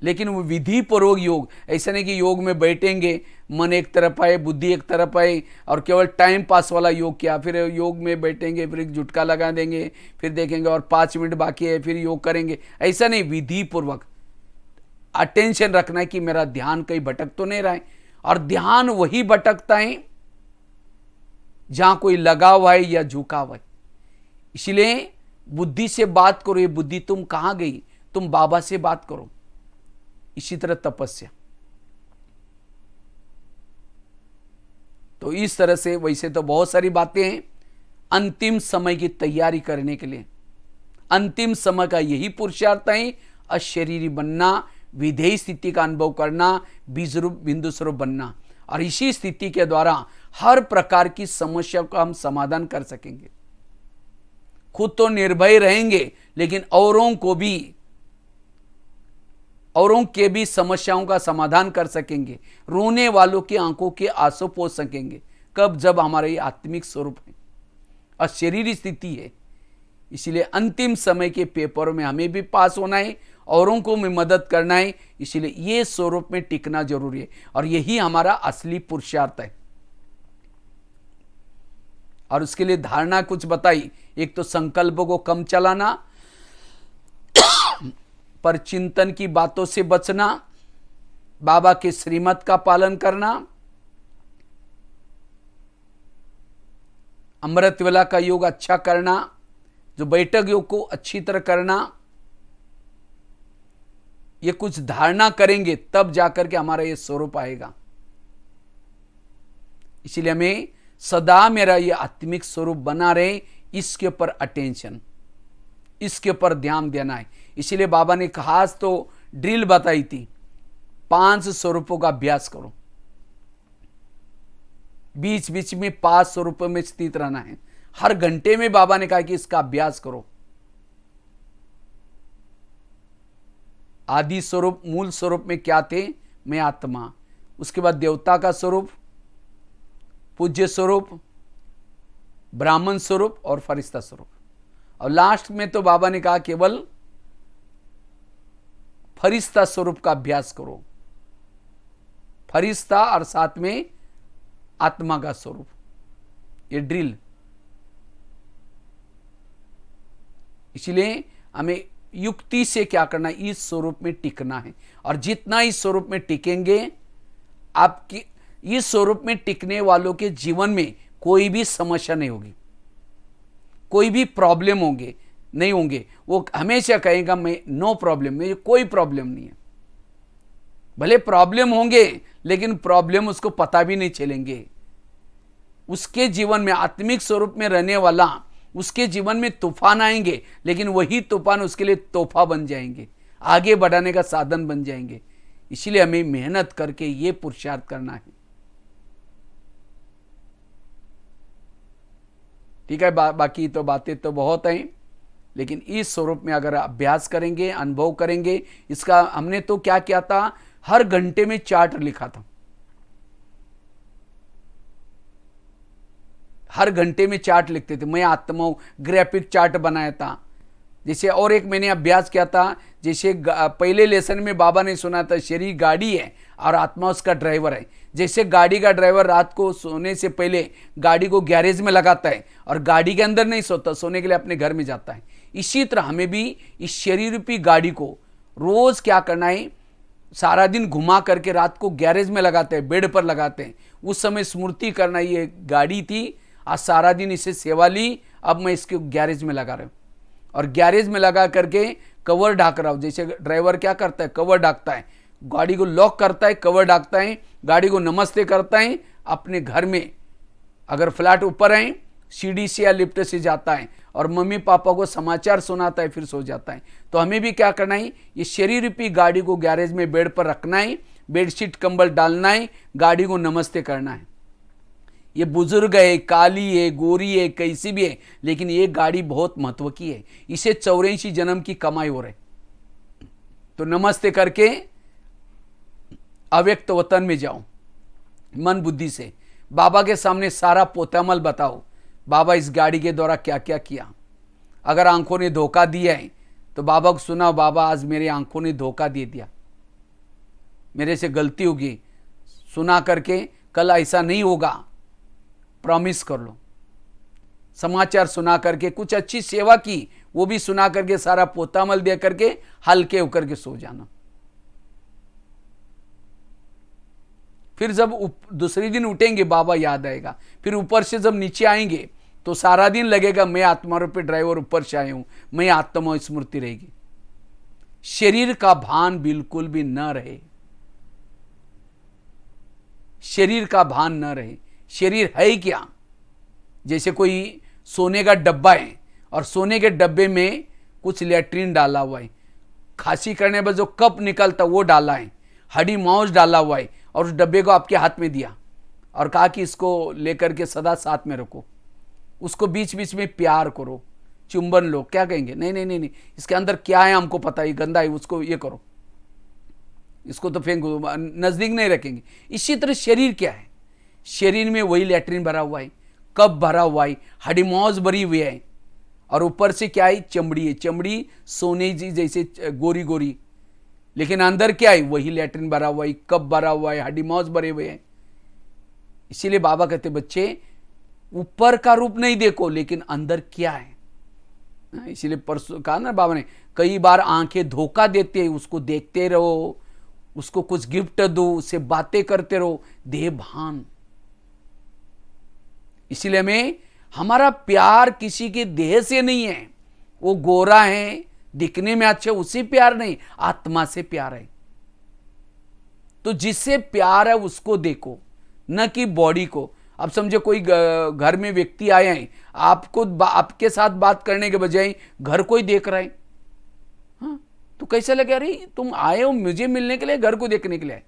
लेकिन वो विधि पूर्वक योग, ऐसा नहीं कि योग में बैठेंगे, मन एक तरफ आए, बुद्धि एक तरफ आए, और केवल टाइम पास वाला योग किया, फिर योग में बैठेंगे, फिर एक झुटका लगा देंगे, फिर देखेंगे और 5 मिनट बाकी है, फिर योग करेंगे। ऐसा नहीं, विधि पूर्वक अटेंशन रखना है कि मेरा ध्यान कहीं भटक तो नहीं रहा है। और ध्यान वही भटकता है जहां कोई लगा हुआ है या झुका हुआ है। इसलिए बुद्धि से बात करो, ये बुद्धि तुम कहां गई, तुम बाबा से बात करो। इसी तरह तपस्या। तो इस तरह से, वैसे तो बहुत सारी बातें हैं अंतिम समय की तैयारी करने के लिए। अंतिम समय का यही पुरुषार्थ है, अशरीरी बनना, विधेय स्थिति का अनुभव करना, बीज रूप बिंदु स्वरूप बनना। और इसी स्थिति के द्वारा हर प्रकार की समस्या का हम समाधान कर सकेंगे। खुद तो निर्भय रहेंगे, लेकिन औरों के भी समस्याओं का समाधान कर सकेंगे। रोने वालों की आंखों के आंसू पोंछ सकेंगे। कब? जब हमारा ये आत्मिक स्वरूप है, अशरीरी स्थिति है। इसलिए अंतिम समय के पेपरों में हमें भी पास होना है, औरों को भी मदद करना है। इसलिए ये स्वरूप में टिकना जरूरी है, और यही हमारा असली पुरुषार्थ है। और उसके लिए धारणा कुछ बताई। एक तो संकल्प को कम चलाना, पर चिंतन की बातों से बचना, बाबा के श्रीमत का पालन करना, अमृत वेला का योग अच्छा करना, जो बैठक योग को अच्छी तरह करना। ये कुछ धारणा करेंगे तब जाकर के हमारा ये स्वरूप आएगा। इसलिए हमें सदा मेरा ये आत्मिक स्वरूप बना रहे, इसके ऊपर अटेंशन, इसके ऊपर ध्यान देना है। इसलिए बाबा ने खास तो ड्रिल बताई थी, 5 स्वरूपों का अभ्यास करो। बीच बीच में 5 स्वरूपों में स्थित रहना है। हर घंटे में बाबा ने कहा कि इसका अभ्यास करो। आदि स्वरूप, मूल स्वरूप में क्या थे? मैं आत्मा। उसके बाद देवता का स्वरूप, पूज्य स्वरूप, ब्राह्मण स्वरूप और फरिश्ता स्वरूप। और लास्ट में तो बाबा ने कहा केवल फरिश्ता स्वरूप का अभ्यास करो। फरिश्ता और साथ में आत्मा का स्वरूप, ये ड्रिल। इसलिए हमें युक्ति से क्या करना है? इस स्वरूप में टिकना है। और जितना इस स्वरूप में टिकेंगे, आपकी इस स्वरूप में टिकने वालों के जीवन में कोई भी समस्या नहीं होगी, कोई भी प्रॉब्लम नहीं होंगे। वो हमेशा कहेगा मैं नो प्रॉब्लम, में कोई प्रॉब्लम नहीं है। भले प्रॉब्लम होंगे, लेकिन प्रॉब्लम उसको पता भी नहीं चलेंगे। उसके जीवन में आत्मिक स्वरूप में रहने वाला, उसके जीवन में तूफान आएंगे, लेकिन वही तूफान उसके लिए तोहफा बन जाएंगे, आगे बढ़ाने का साधन बन जाएंगे। इसलिए हमें मेहनत करके ये पुरुषार्थ करना है। ठीक है, बाकी तो बातें तो बहुत हैं, लेकिन इस स्वरूप में अगर अभ्यास करेंगे, अनुभव करेंगे, इसका हमने तो क्या किया था, हर घंटे में चार्ट लिखा था, हर घंटे में चार्ट लिखते थे। मैं आत्मा ग्राफिक चार्ट बनाया था। जैसे और एक मैंने अभ्यास किया था, जैसे पहले लेसन में बाबा ने सुना था शरीर गाड़ी है और आत्मा उसका ड्राइवर है। जैसे गाड़ी का ड्राइवर रात को सोने से पहले गाड़ी को गैरेज में लगाता है और गाड़ी के अंदर नहीं सोता, सोने के लिए अपने घर में जाता है, इसी तरह हमें भी इस शरीर रूपी गाड़ी को रोज क्या करना है, सारा दिन घुमा करके रात को गैरेज में लगाते हैं, बेड पर लगाते हैं। उस समय स्मृति करना, ये गाड़ी थी, आज सारा दिन इसे सेवा ली, अब मैं इसके गैरेज में लगा रहा हूं और गैरेज में लगा करके कवर ढाक रहा हूं। जैसे ड्राइवर क्या करता है, कवर ढाकता है, गाड़ी को लॉक करता है, कवर ढाकता है, गाड़ी को नमस्ते करता है, अपने घर में अगर फ्लैट ऊपर है सीढ़ी से या लिफ्ट से जाता है और मम्मी पापा को समाचार सुनाता है, फिर सो जाता है। तो हमें भी क्या करना है, ये शरीर रूपी गाड़ी को गैरेज में बेड पर रखना है, बेडशीट कंबल डालना है, गाड़ी को नमस्ते करना है। ये बुजुर्ग है, काली है, गोरी है, कैसी भी है, लेकिन ये गाड़ी बहुत महत्व की है, इसे 84 जन्म की कमाई हो रही। तो नमस्ते करके अव्यक्त वतन में जाओ, मन बुद्धि से बाबा के सामने सारा पोतामल बताओ, बाबा इस गाड़ी के द्वारा क्या क्या किया। अगर आंखों ने धोखा दिया है तो बाबा को सुनाओ, बाबा आज मेरी आंखों ने धोखा दे दिया, मेरे से गलती होगी, सुना करके कल ऐसा नहीं होगा, प्रॉमिस कर लो। समाचार सुना करके कुछ अच्छी सेवा की, वो भी सुना करके सारा पोतामल दे करके हल्के होकर के सो जाना। फिर जब दूसरे दिन उठेंगे बाबा याद आएगा, फिर ऊपर से जब नीचे आएंगे तो सारा दिन लगेगा मैं आत्मा रूपी ड्राइवर ऊपर से आया हूं, मैं आत्मा स्मृति रहेगी। शरीर का भान बिल्कुल भी न रहे, शरीर का भान न रहे। शरीर है क्या, जैसे कोई सोने का डब्बा है और सोने के डब्बे में कुछ लेट्रिन डाला हुआ है, खांसी करने पर जो कप निकलता वो डाला है, हड्डी मांस डाला हुआ है, और उस डब्बे को आपके हाथ में दिया और कहा कि इसको लेकर के सदा साथ में रखो, उसको बीच बीच में प्यार करो, चुंबन लो। क्या कहेंगे, नहीं नहीं नहीं नहीं, इसके अंदर क्या है हमको पता है, गंदा है, उसको ये करो, इसको तो फेंको, नजदीक नहीं रखेंगे। इसी तरह शरीर क्या है, शरीर में वही लैट्रिन भरा हुआ है, कप भरा हुआ है, हड्डी मांस भरी हुई है, और ऊपर से क्या है, चमड़ी है, चमड़ी सोने जी जैसे गोरी गोरी, लेकिन अंदर क्या है, वही लैट्रिन भरा हुआ है, कप भरा हुआ है, हड्डी मांस भरे हुए हैं। इसीलिए बाबा कहते बच्चे ऊपर का रूप नहीं देखो, लेकिन अंदर क्या है। इसीलिए परसों कहा ना बाबा ने, कई बार आंखें धोखा देते हैं, उसको देखते रहो, उसको कुछ गिफ्ट दो, उससे बातें करते रहो, देह भान। इसीलिए हमें, हमारा प्यार किसी के देह से नहीं है, वो गोरा है, दिखने में अच्छा, उससे प्यार नहीं, आत्मा से प्यार है। तो जिससे प्यार है उसको देखो, न कि बॉडी को। अब समझो कोई घर में व्यक्ति आए हैं, आपको आपके साथ बात करने के बजाय घर को ही देख रहा है, हाँ, तो कैसा लगे, अरे तुम आए हो मुझे मिलने के लिए, घर को देखने के लिए।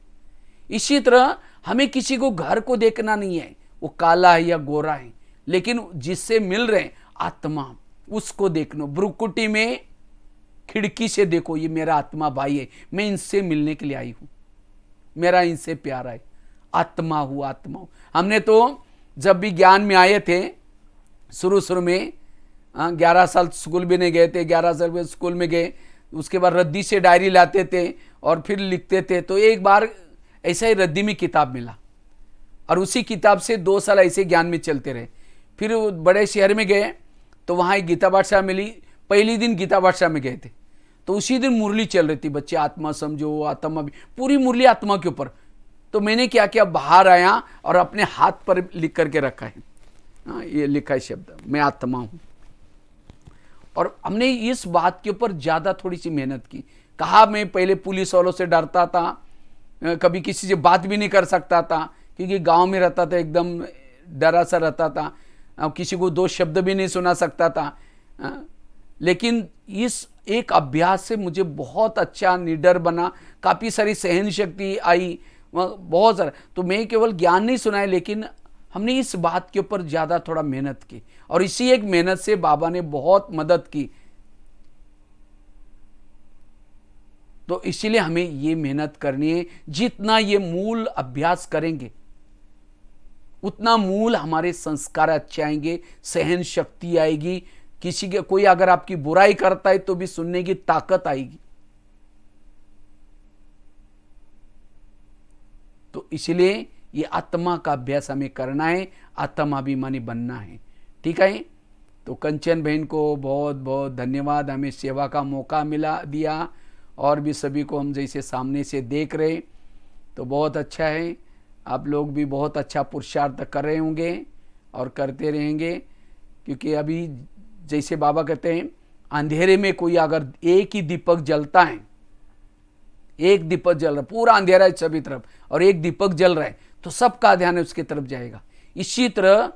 इसी तरह हमें किसी को घर को देखना नहीं है, वो काला है या गोरा है, लेकिन जिससे मिल रहे हैं आत्मा, उसको देखना। ब्रुकुटी में खिड़की से देखो, ये मेरा आत्मा भाई है, मैं इनसे मिलने के लिए आई हूं, मेरा इनसे प्यार है, आत्मा हूं, आत्मा हूं। हमने तो जब भी ज्ञान में आए थे शुरू में, 11 साल स्कूल भी नहीं गए थे, 11 साल स्कूल में गए, उसके बाद रद्दी से डायरी लाते थे और फिर लिखते थे। तो एक बार ऐसा ही रद्दी में किताब मिला और उसी किताब से 2 साल ऐसे ज्ञान में चलते रहे। फिर बड़े शहर में गए तो वहाँ एक गीता पाठशाला मिली, पहली दिन गीता पाठशाला में गए थे, तो उसी दिन मुरली चल रही थी, बच्चे आत्मा समझो, आत्मा भी, पूरी मुरली आत्मा के ऊपर। तो मैंने क्या किया, बाहर आया और अपने हाथ पर लिख करके रखा है, ये लिखा है शब्द, मैं आत्मा हूं। और हमने इस बात के ऊपर ज्यादा थोड़ी सी मेहनत की। कहा मैं पहले पुलिस वालों से डरता था, कभी किसी से बात भी नहीं कर सकता था, क्योंकि गांव में रहता था, एकदम डरा सा रहता था, किसी को दो शब्द भी नहीं सुना सकता था। लेकिन इस एक अभ्यास से मुझे बहुत अच्छा निडर बना, काफ़ी सारी सहन शक्ति आई, बहुत सारा। तो मैं केवल ज्ञान नहीं सुनाया, लेकिन हमने इस बात के ऊपर ज़्यादा थोड़ा मेहनत की, और इसी एक मेहनत से बाबा ने बहुत मदद की। तो इसीलिए हमें ये मेहनत करनी है। जितना ये मूल अभ्यास करेंगे उतना मूल हमारे संस्कार अच्छे आएंगे, सहन शक्ति आएगी, किसी के कोई अगर आपकी बुराई करता है तो भी सुनने की ताकत आएगी। तो इसलिए ये आत्मा का अभ्यास हमें करना है, आत्माभिमानी बनना है। ठीक है। तो कंचन बहन को बहुत बहुत धन्यवाद, हमें सेवा का मौका मिला दिया, और भी सभी को हम जैसे सामने से देख रहे, तो बहुत अच्छा है। आप लोग भी बहुत अच्छा पुरुषार्थ कर रहे होंगे और करते रहेंगे, क्योंकि अभी जैसे बाबा कहते हैं, अंधेरे में कोई अगर एक ही दीपक जलता है, एक दीपक जल रहा है, पूरा अंधेरा है सभी तरफ, और एक दीपक जल रहा है, तो सबका ध्यान उसकी तरफ जाएगा। इसी तरह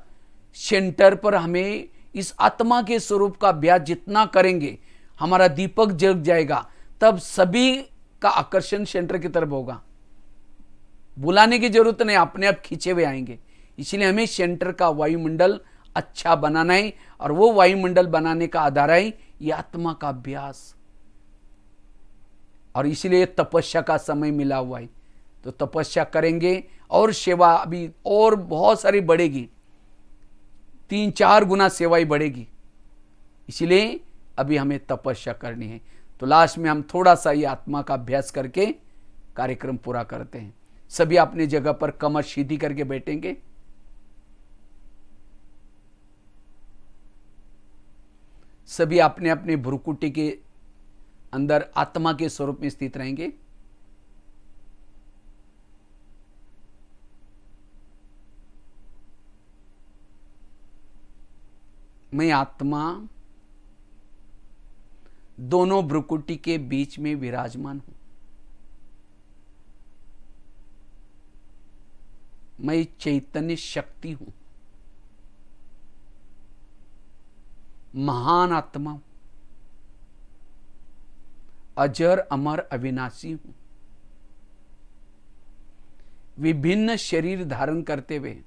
सेंटर पर हमें इस आत्मा के स्वरूप का अभ्यास जितना करेंगे, हमारा दीपक जग जाएगा, तब सभी का आकर्षण सेंटर की तरफ होगा। बुलाने की जरूरत नहीं, अपने आप खींचे हुए आएंगे। इसलिए हमें सेंटर का वायुमंडल अच्छा बनाना है, और वो वायुमंडल बनाने का आधार है ये आत्मा का अभ्यास। और इसलिए तपस्या का समय मिला हुआ है, तो तपस्या करेंगे, और सेवा अभी और बहुत सारी बढ़ेगी, 3-4 गुना सेवाई बढ़ेगी। इसलिए अभी हमें तपस्या करनी है। तो लास्ट में हम थोड़ा सा ये आत्मा का अभ्यास करके कार्यक्रम पूरा करते हैं। सभी अपनी जगह पर कमर सीधी करके बैठेंगे। सभी अपने अपने भ्रुकुटी के अंदर आत्मा के स्वरूप में स्थित रहेंगे। मैं आत्मा दोनों भ्रुकुटी के बीच में विराजमान हूं। मैं चैतन्य शक्ति हूं, महान आत्मा हूं, अजर अमर अविनाशी हूं। विभिन्न शरीर धारण करते हुए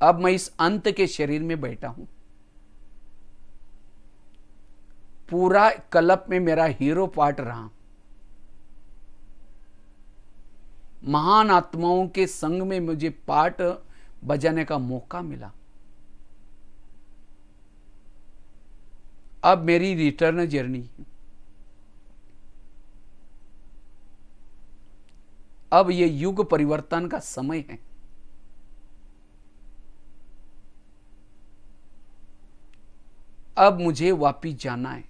अब मैं इस अंत के शरीर में बैठा हूं। पूरा कल्प में मेरा हीरो पार्ट रहा। महान आत्माओं के संग में मुझे पार्ट बजाने का मौका मिला। अब मेरी रिटर्न जर्नी, अब ये युग परिवर्तन का समय है। अब मुझे वापिस जाना है।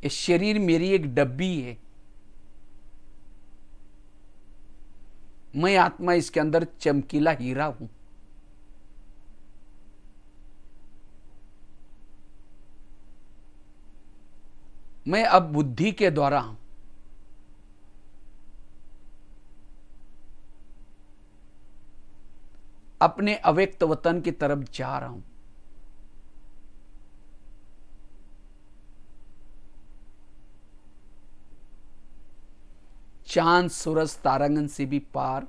ये शरीर मेरी एक डब्बी है, मैं आत्मा इसके अंदर चमकीला हीरा हूं। मैं अब बुद्धि के द्वारा अपने अव्यक्त वतन की तरफ जा रहा हूं। चांद सूरज तारांगन से भी पार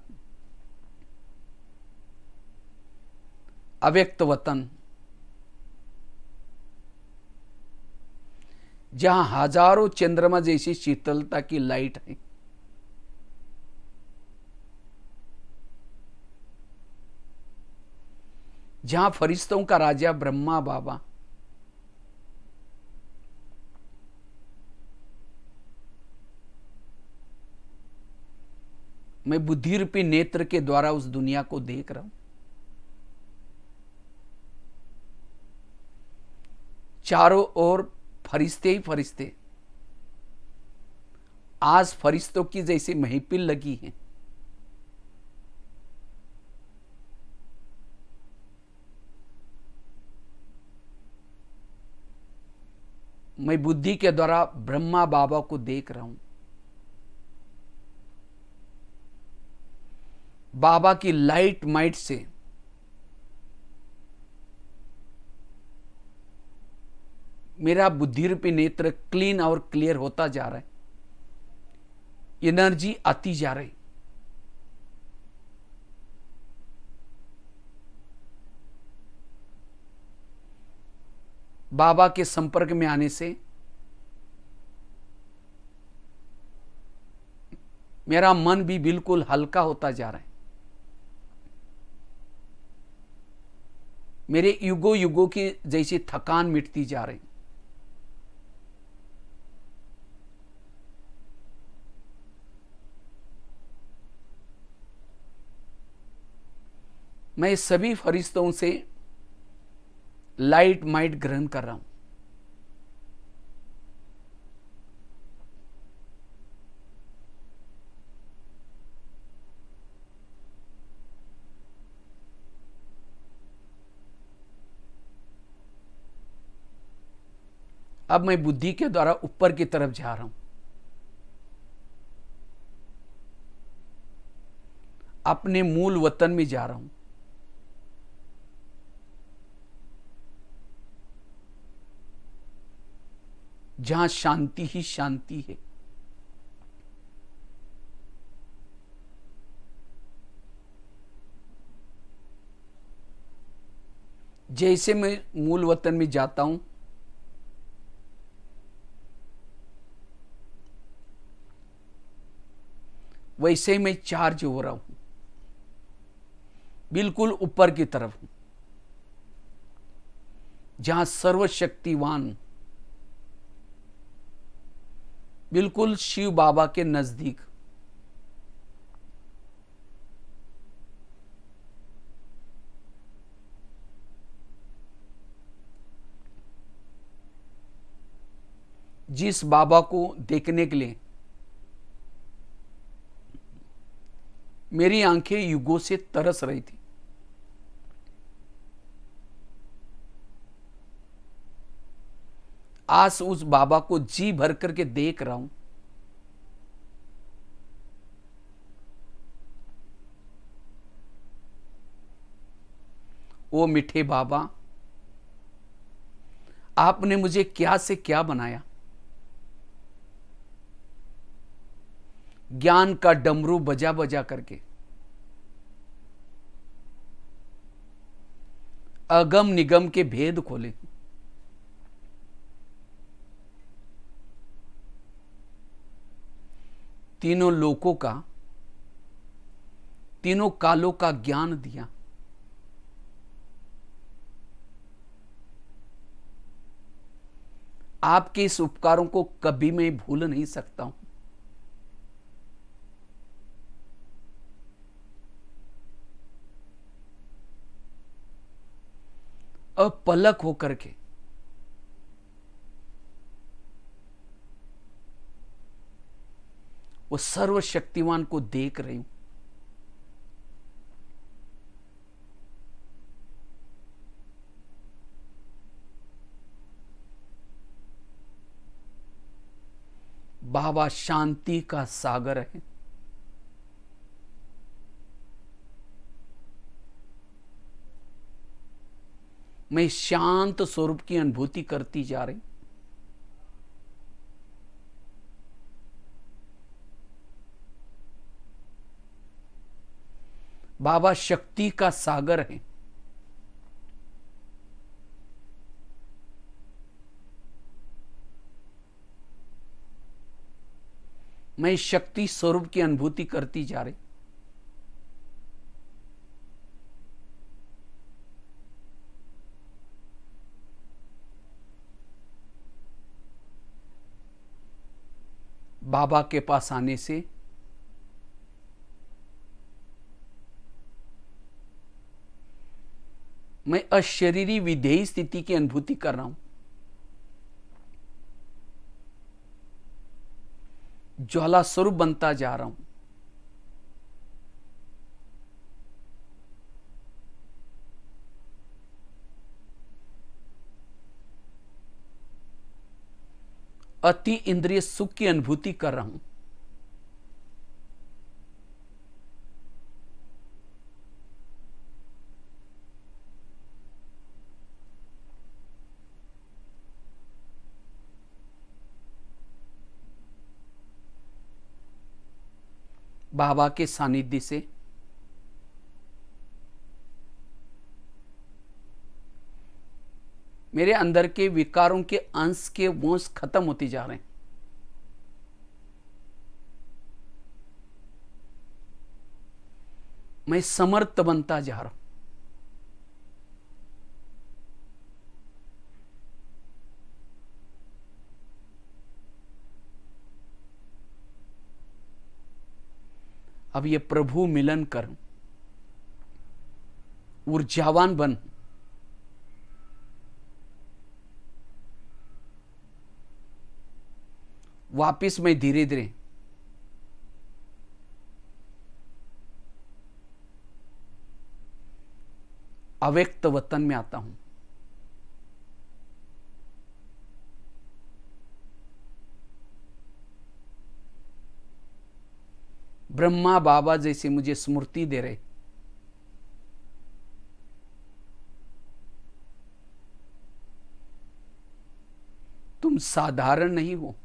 अव्यक्त वतन, जहां हजारों चंद्रमा जैसी शीतलता की लाइट है। जहां फरिश्तों का राजा ब्रह्मा बाबा मैं बुद्धि रूपी नेत्र के द्वारा उस दुनिया को देख रहा हूं। चारों ओर फरिश्ते ही फरिश्ते। आज फरिश्तों की जैसी महफिल लगी है। मैं बुद्धि के द्वारा ब्रह्मा बाबा को देख रहा हूं। बाबा की लाइट माइट से मेरा बुद्धि रूपी नेत्र क्लीन और क्लियर होता जा रहा है, एनर्जी आती जा रही। बाबा के संपर्क में आने से मेरा मन भी बिल्कुल हल्का होता जा रहा है। मेरे युगों युगों की जैसी थकान मिटती जा रही। मैं सभी फरिश्तों से लाइट माइट ग्रहण कर रहा हूं। अब मैं बुद्धि के द्वारा ऊपर की तरफ जा रहा हूं, अपने मूल वतन में जा रहा हूं। जहां शांति ही शांति है। जैसे मैं मूल वतन में जाता हूं, वैसे ही मैं चार्ज हो रहा हूं, बिल्कुल ऊपर की तरफ हूं, जहां सर्वशक्तिवान बिल्कुल शिव बाबा के नजदीक। जिस बाबा को देखने के लिए मेरी आंखें युगों से तरस रही थी, आज उस बाबा को जी भर करके देख रहा हूं। ओ मीठे बाबा, आपने मुझे क्या से क्या बनाया। ज्ञान का डमरू बजा बजा करके अगम निगम के भेद खोले। तीनों लोकों का, तीनों कालों का ज्ञान दिया। आपके इस उपकारों को कभी मैं भूल नहीं सकता हूं। अपलक होकर के वो सर्वशक्तिमान को देख रही हूं। बाबा शांति का सागर है। मैं शांत स्वरूप की अनुभूति करती जा रही। बाबा शक्ति का सागर है। मैं शक्ति स्वरूप की अनुभूति करती जा रही। बाबा के पास आने से मैं अशरीरी विधेयी स्थिति की अनुभूति कर रहा हूं। ज्वाला स्वरूप बनता जा रहा हूं। अति इंद्रिय सुख की अनुभूति कर रहा हूं। बाबा के सानिध्य से मेरे अंदर के विकारों के अंश के वंश खत्म होते जा रहे हैं। मैं समर्थ बनता जा रहा हूं। अब ये प्रभु मिलन कर ऊर्जावान बन, वापिस मैं धीरे धीरे अव्यक्त वतन में आता हूं। ब्रह्मा बाबा जैसे मुझे स्मृति दे रहे, तुम साधारण नहीं हो,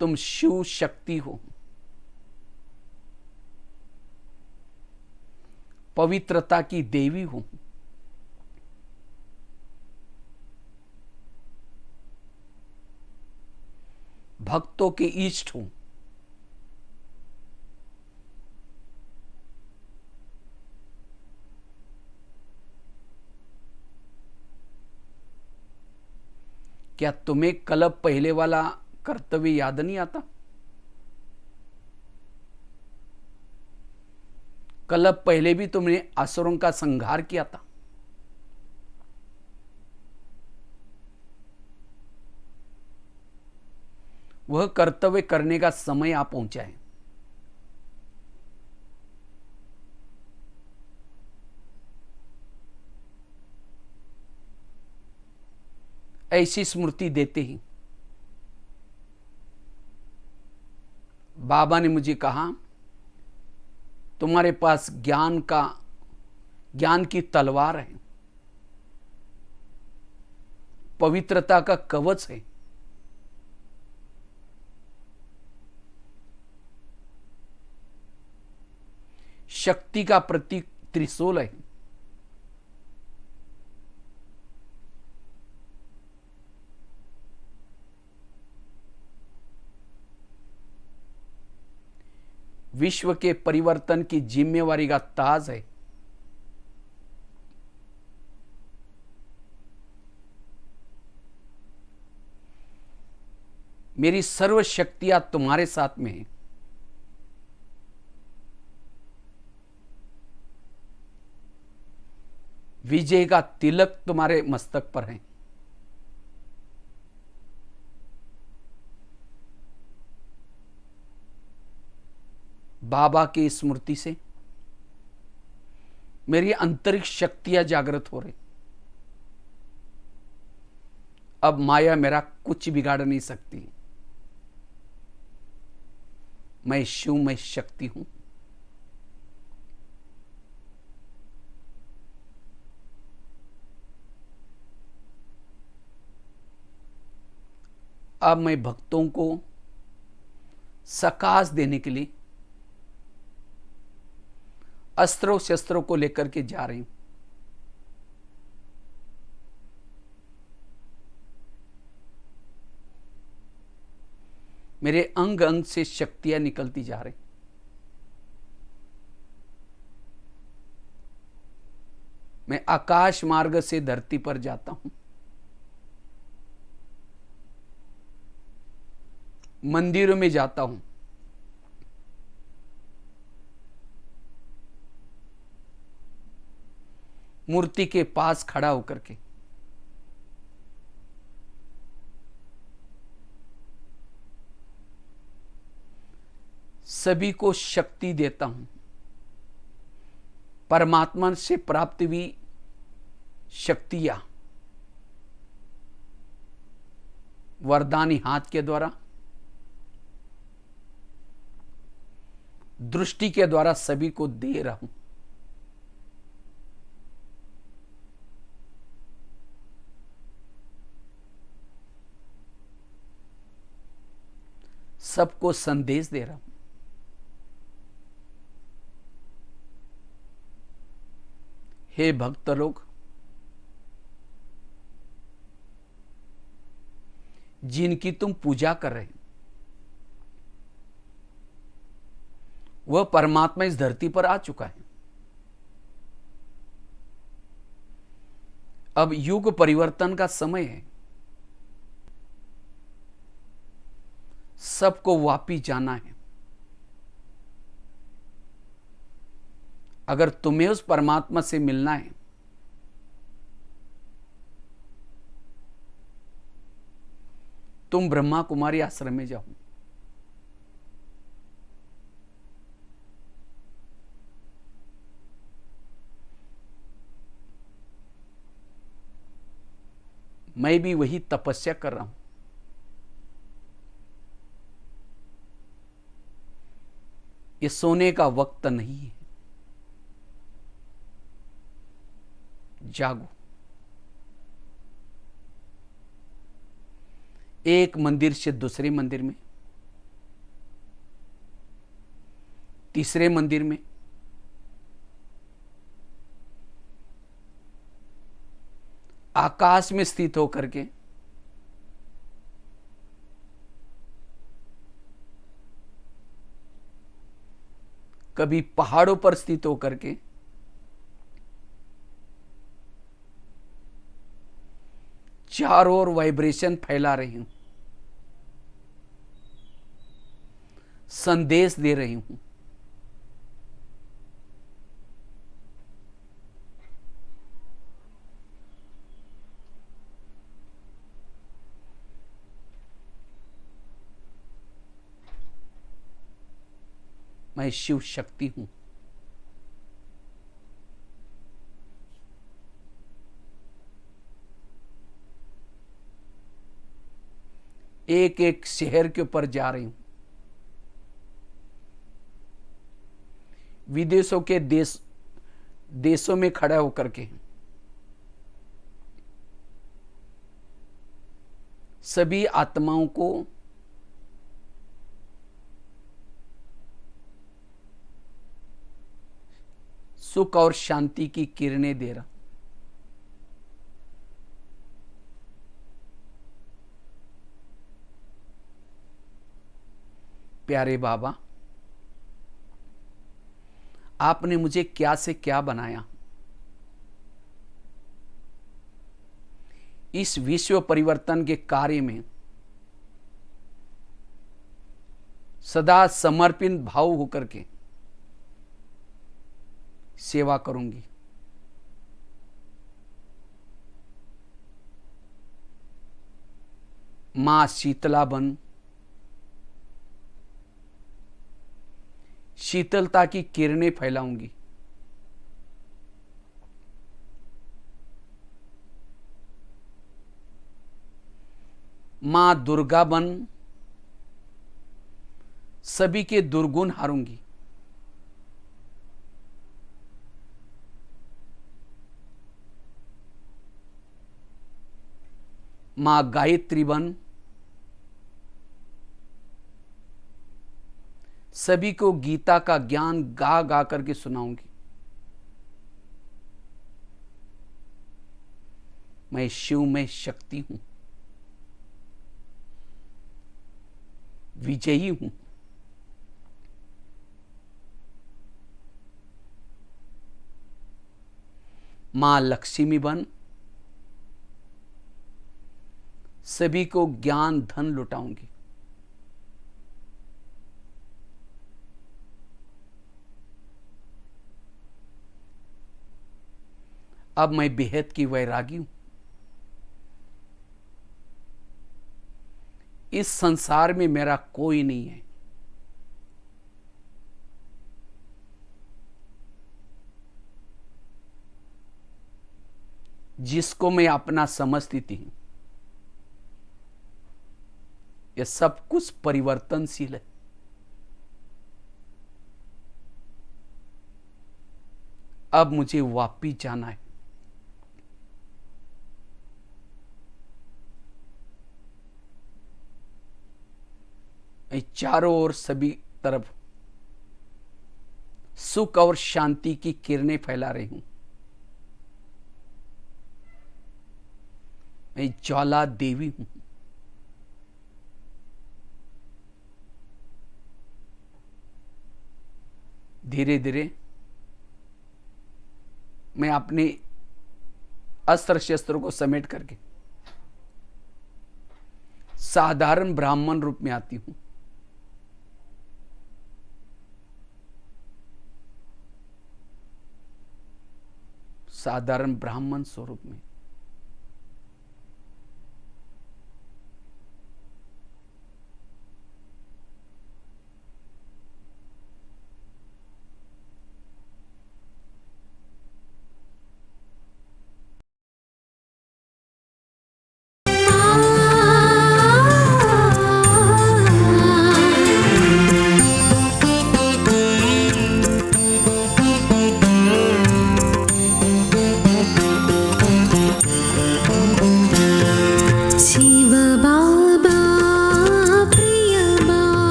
तुम शिव शक्ति हो, पवित्रता की देवी हो। भक्तों के इष्ट हो। क्या तुम्हें कल्प पहले वाला कर्तव्य याद नहीं आता? कल्प पहले भी तुमने असुरों का संहार किया था। वह कर्तव्य करने का समय आ पहुंचा है। ऐसी स्मृति देते ही बाबा ने मुझे कहा, तुम्हारे पास ज्ञान की तलवार है, पवित्रता का कवच है, शक्ति का प्रतीक त्रिशूल है। विश्व के परिवर्तन की जिम्मेवारी का ताज है। मेरी सर्व शक्तियां तुम्हारे साथ में हैं। विजय का तिलक तुम्हारे मस्तक पर है। बाबा की स्मृति से मेरी आंतरिक शक्तियां जागृत हो रही। अब माया मेरा कुछ बिगाड़ नहीं सकती। मैं शिव, मैं शक्ति हूं। अब मैं भक्तों को सकाश देने के लिए अस्त्रों शस्त्रों को लेकर के जा रही हूं। मेरे अंग अंग से शक्तियां निकलती जा रही। मैं आकाश मार्ग से धरती पर जाता हूं। मंदिरों में जाता हूं। मूर्ति के पास खड़ा होकर के सभी को शक्ति देता हूं। परमात्मा से प्राप्त हुई शक्तियां वरदानी हाथ के द्वारा, दृष्टि के द्वारा सभी को दे रहा हूं। सबको संदेश दे रहा हूं। हे भक्त लोग, जिनकी तुम पूजा कर रहे हो, वह परमात्मा इस धरती पर आ चुका है। अब युग परिवर्तन का समय है। सबको वापिस जाना है। अगर तुम्हें उस परमात्मा से मिलना है, तुम ब्रह्मा कुमारी आश्रम में जाओ। मैं भी वही तपस्या कर रहा हूं। ये सोने का वक्त नहीं है। जागो। एक मंदिर से दूसरे मंदिर में, तीसरे मंदिर में, आकाश में स्थित होकर के कभी पहाड़ों पर स्थित होकर के चारों ओर वाइब्रेशन फैला रही हूं, संदेश दे रही हूं। मैं शिव शक्ति हूं। एक एक शहर के ऊपर जा रही हूं। विदेशों के देशों में खड़ा होकर के सभी आत्माओं को सुख और शांति की किरणें दे रहा। प्यारे बाबा, आपने मुझे क्या से क्या बनाया। इस विश्व परिवर्तन के कार्य में सदा समर्पित भाव होकर के सेवा करूंगी। मां शीतला बन शीतलता की किरणें फैलाऊंगी। मां दुर्गा बन सभी के दुर्गुण हारूंगी। मां गायत्री बन सभी को गीता का ज्ञान गा गा करके सुनाऊंगी। मैं शिव में शक्ति हूं, विजयी हूं। मां लक्ष्मी बन सभी को ज्ञान धन लुटाऊंगी। अब मैं बेहद की वैरागी हूं। इस संसार में मेरा कोई नहीं है। जिसको मैं अपना समझती थी, यह सब कुछ परिवर्तनशील है। अब मुझे वापिस जाना है। मैं मैं चारों ओर सभी तरफ सुख और शांति की किरणें फैला रही हूं। मैं ज्वाला देवी हूं। धीरे धीरे मैं अपने अस्त्र शस्त्रों को समेट करके साधारण ब्राह्मण रूप में आती हूं। साधारण ब्राह्मण स्वरूप में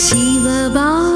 शिव बाबा